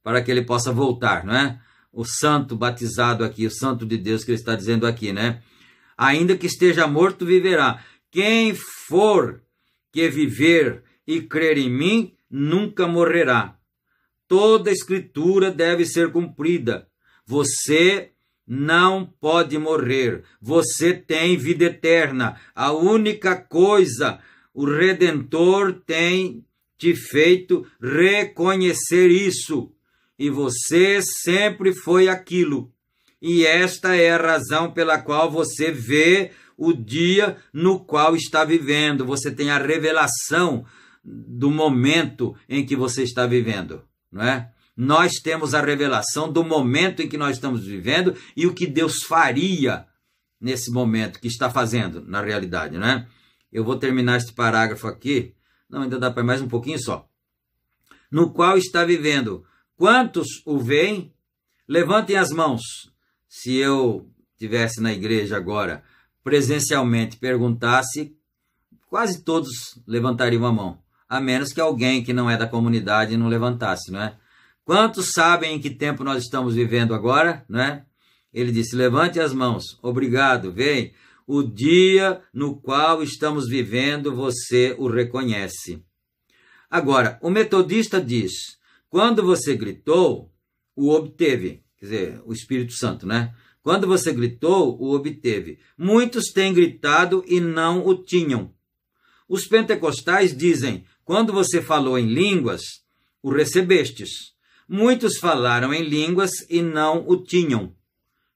para que ele possa voltar, não é? O santo batizado aqui, o santo de Deus que ele está dizendo aqui, né? Ainda que esteja morto, viverá. Quem for que viver e crer em mim, nunca morrerá. Toda a escritura deve ser cumprida. Você não pode morrer. Você tem vida eterna. A única coisa, o Redentor tem te feito reconhecer isso. E você sempre foi aquilo. E esta é a razão pela qual você vê o dia no qual está vivendo. Você tem a revelação do momento em que você está vivendo, não é? Nós temos a revelação do momento em que nós estamos vivendo e o que Deus faria nesse momento, que está fazendo na realidade, não é? Eu vou terminar este parágrafo aqui. Não, ainda dá para mais um pouquinho só. No qual está vivendo. Quantos o veem? Levantem as mãos. Se eu estivesse na igreja agora, presencialmente, perguntasse, quase todos levantariam a mão. A menos que alguém que não é da comunidade não levantasse, não é? Quantos sabem em que tempo nós estamos vivendo agora, não é? Ele disse, levante as mãos. Obrigado, vem. O dia no qual estamos vivendo, você o reconhece. Agora, o metodista diz, quando você gritou, o obteve. Quer dizer, o Espírito Santo, né? Quando você gritou, o obteve. Muitos têm gritado e não o tinham. Os pentecostais dizem, quando você falou em línguas, o recebestes. Muitos falaram em línguas e não o tinham.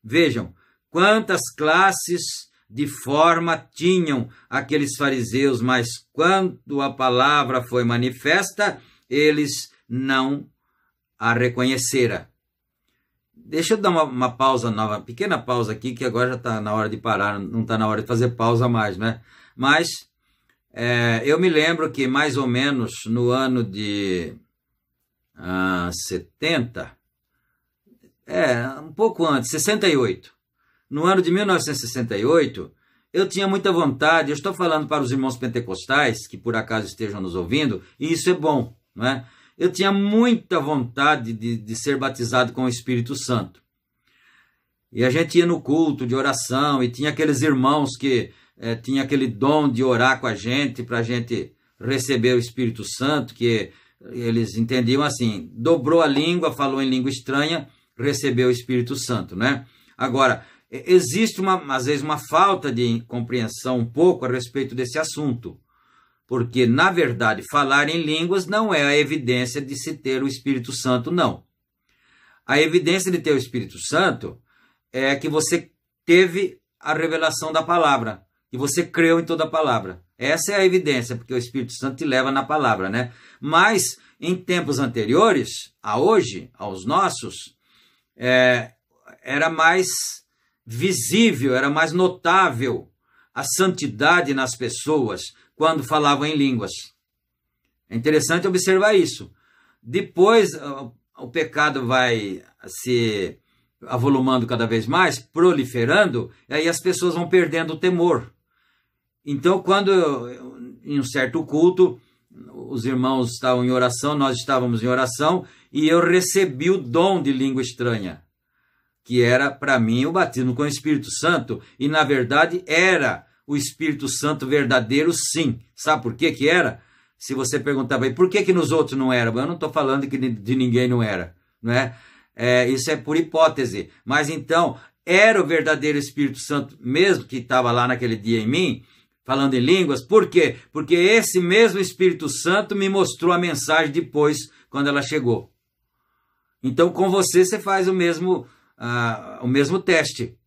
Vejam, quantas classes de forma tinham aqueles fariseus, mas quando a palavra foi manifesta, eles não a reconheceram. Deixa eu dar uma pausa nova, pequena pausa aqui, que agora já está na hora de parar, não está na hora de fazer pausa mais, né? Mas eu me lembro que mais ou menos no ano de 70, um pouco antes, 68. No ano de 1968, eu tinha muita vontade, eu estou falando para os irmãos pentecostais, que por acaso estejam nos ouvindo, e isso é bom, não é? Eu tinha muita vontade de ser batizado com o Espírito Santo. E a gente ia no culto de oração, e tinha aqueles irmãos que tinham aquele dom de orar com a gente, para a gente receber o Espírito Santo, que eles entendiam assim, dobrou a língua, falou em língua estranha, recebeu o Espírito Santo, né? Agora, existe às vezes uma falta de compreensão um pouco a respeito desse assunto. Porque, na verdade, falar em línguas não é a evidência de se ter o Espírito Santo, não. A evidência de ter o Espírito Santo é que você teve a revelação da palavra, e você creu em toda a palavra. Essa é a evidência, porque o Espírito Santo te leva na palavra, né? Mas, em tempos anteriores, a hoje, aos nossos, era mais visível, era mais notável a santidade nas pessoas quando falavam em línguas. É interessante observar isso. Depois, o pecado vai se avolumando cada vez mais, proliferando, e aí as pessoas vão perdendo o temor. Então, quando em um certo culto, os irmãos estavam em oração, nós estávamos em oração, e eu recebi o dom de língua estranha, que era, para mim, o batismo com o Espírito Santo, e, na verdade, era o Espírito Santo verdadeiro, sim. Sabe por que que era? Se você perguntava, e por que que nos outros não era? Eu não estou falando que de ninguém não era, não é? Isso é por hipótese. Mas, então, era o verdadeiro Espírito Santo mesmo que estava lá naquele dia em mim, falando em línguas. Por quê? Porque esse mesmo Espírito Santo me mostrou a mensagem depois, quando ela chegou. Então, com você faz o mesmo teste,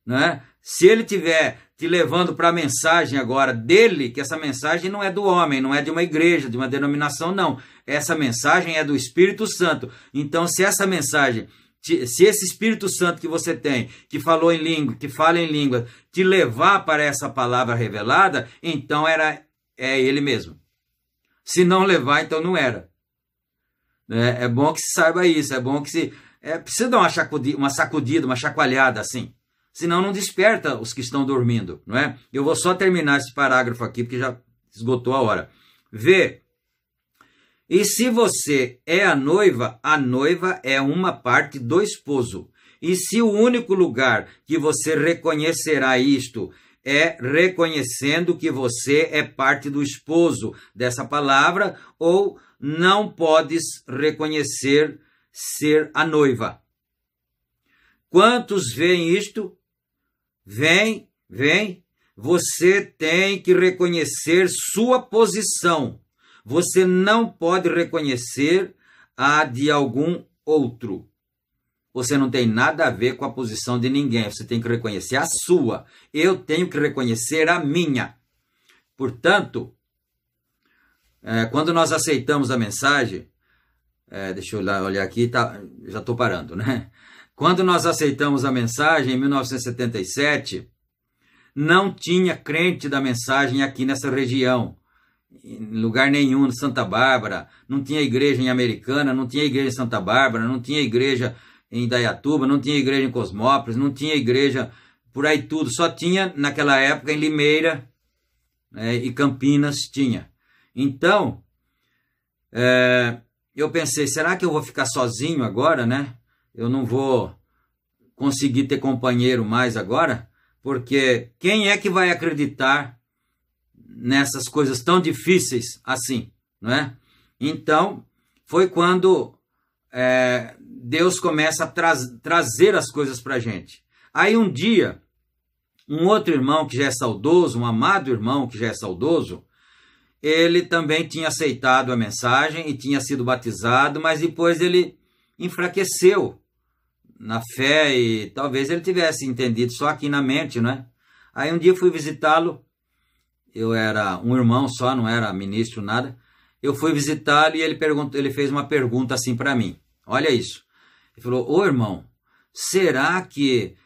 né? Se ele estiver te levando para a mensagem agora dele, que essa mensagem não é do homem, não é de uma igreja, de uma denominação, não. Essa mensagem é do Espírito Santo. Então, se essa mensagem, se esse Espírito Santo que você tem, que falou em língua, que fala em língua, te levar para essa palavra revelada, então é ele mesmo. Se não levar, então não era. É bom que se saiba isso, é bom que se... precisa dar uma sacudida, uma chacoalhada assim. Senão não desperta os que estão dormindo, não é? Eu vou só terminar esse parágrafo aqui, porque já esgotou a hora. Vê. E se você é a noiva é uma parte do esposo. E se o único lugar que você reconhecerá isto é reconhecendo que você é parte do esposo dessa palavra, ou não podes reconhecer ser a noiva. Quantos veem isto? Vem. Você tem que reconhecer sua posição. Você não pode reconhecer a de algum outro. Você não tem nada a ver com a posição de ninguém. Você tem que reconhecer a sua. Eu tenho que reconhecer a minha. Portanto, quando nós aceitamos a mensagem, deixa eu olhar aqui, já estou parando, né? Quando nós aceitamos a mensagem, em 1977, não tinha crente da mensagem aqui nessa região, em lugar nenhum, em Santa Bárbara, não tinha igreja em Americana, não tinha igreja em Santa Bárbara, não tinha igreja em Indaiatuba, não tinha igreja em Cosmópolis, não tinha igreja por aí tudo, só tinha naquela época em Limeira, e Campinas tinha. Então, eu pensei, será que eu vou ficar sozinho agora, né? Eu não vou conseguir ter companheiro mais agora, porque quem é que vai acreditar nessas coisas tão difíceis assim, não é? Então, foi quando Deus começa a trazer as coisas para a gente. Aí um dia, um outro irmão que já é saudoso, um amado irmão que já é saudoso, ele também tinha aceitado a mensagem e tinha sido batizado, mas depois ele enfraqueceu na fé e talvez ele tivesse entendido só aqui na mente, não é? Aí um dia eu fui visitá-lo, eu era um irmão só, não era ministro, nada. Eu fui visitá-lo e ele fez uma pergunta assim para mim. Olha isso. Ele falou, ô irmão, será que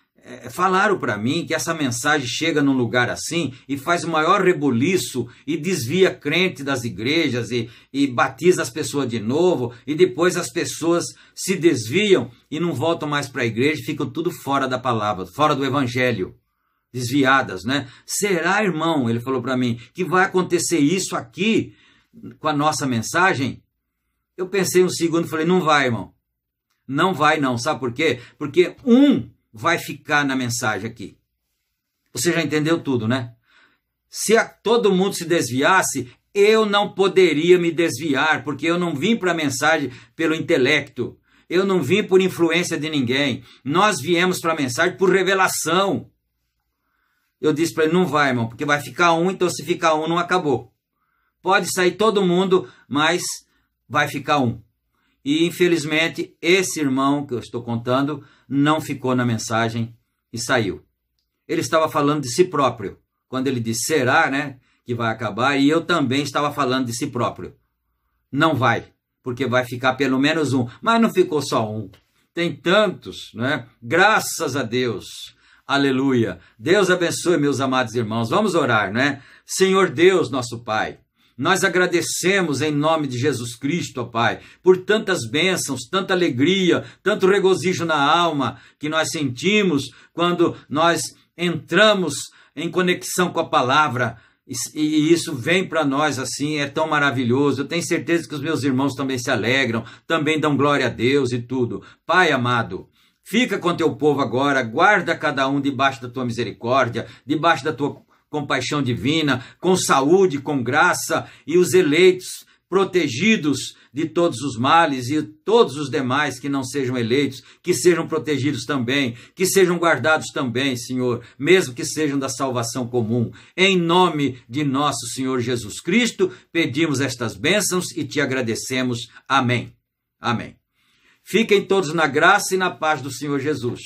falaram para mim que essa mensagem chega num lugar assim e faz o maior rebuliço e desvia crente das igrejas e batiza as pessoas de novo e depois as pessoas se desviam e não voltam mais para a igreja e ficam tudo fora da palavra, fora do evangelho, desviadas, né? Será, irmão, ele falou para mim, que vai acontecer isso aqui com a nossa mensagem? Eu pensei um segundo e falei, não vai, irmão. Não vai não, sabe por quê? Porque vai ficar na mensagem aqui. Você já entendeu tudo, né? Se todo mundo se desviasse, eu não poderia me desviar, porque eu não vim para a mensagem pelo intelecto. Eu não vim por influência de ninguém. Nós viemos para a mensagem por revelação. Eu disse para ele, não vai, irmão, porque vai ficar então se ficar não acabou. Pode sair todo mundo, mas vai ficar E, infelizmente, esse irmão que eu estou contando não ficou na mensagem e saiu. Ele estava falando de si próprio, quando ele disse será, né, que vai acabar, e eu também estava falando de si próprio. Não vai, porque vai ficar pelo menos um, mas não ficou só um. Tem tantos, né? Graças a Deus. Aleluia. Deus abençoe, meus amados irmãos. Vamos orar, né? Senhor Deus, nosso Pai, nós agradecemos em nome de Jesus Cristo, ó Pai, por tantas bênçãos, tanta alegria, tanto regozijo na alma que nós sentimos quando nós entramos em conexão com a palavra. E isso vem para nós assim, é tão maravilhoso. Eu tenho certeza que os meus irmãos também se alegram, também dão glória a Deus e tudo. Pai amado, fica com teu povo agora, guarda cada um debaixo da tua misericórdia, debaixo da tua compaixão divina, com saúde, com graça, e os eleitos protegidos de todos os males, e todos os demais que não sejam eleitos, que sejam protegidos também, que sejam guardados também, Senhor, mesmo que sejam da salvação comum. Em nome de nosso Senhor Jesus Cristo, pedimos estas bênçãos e te agradecemos. Amém. Amém. Fiquem todos na graça e na paz do Senhor Jesus.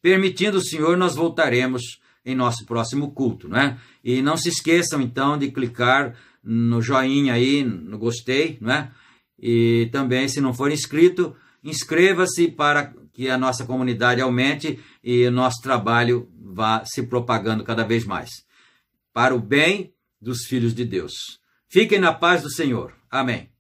Permitindo o Senhor, nós voltaremos em nosso próximo culto, né? E não se esqueçam, então, de clicar no joinha aí, no gostei, né? E também, se não for inscrito, inscreva-se para que a nossa comunidade aumente e o nosso trabalho vá se propagando cada vez mais, para o bem dos filhos de Deus. Fiquem na paz do Senhor. Amém.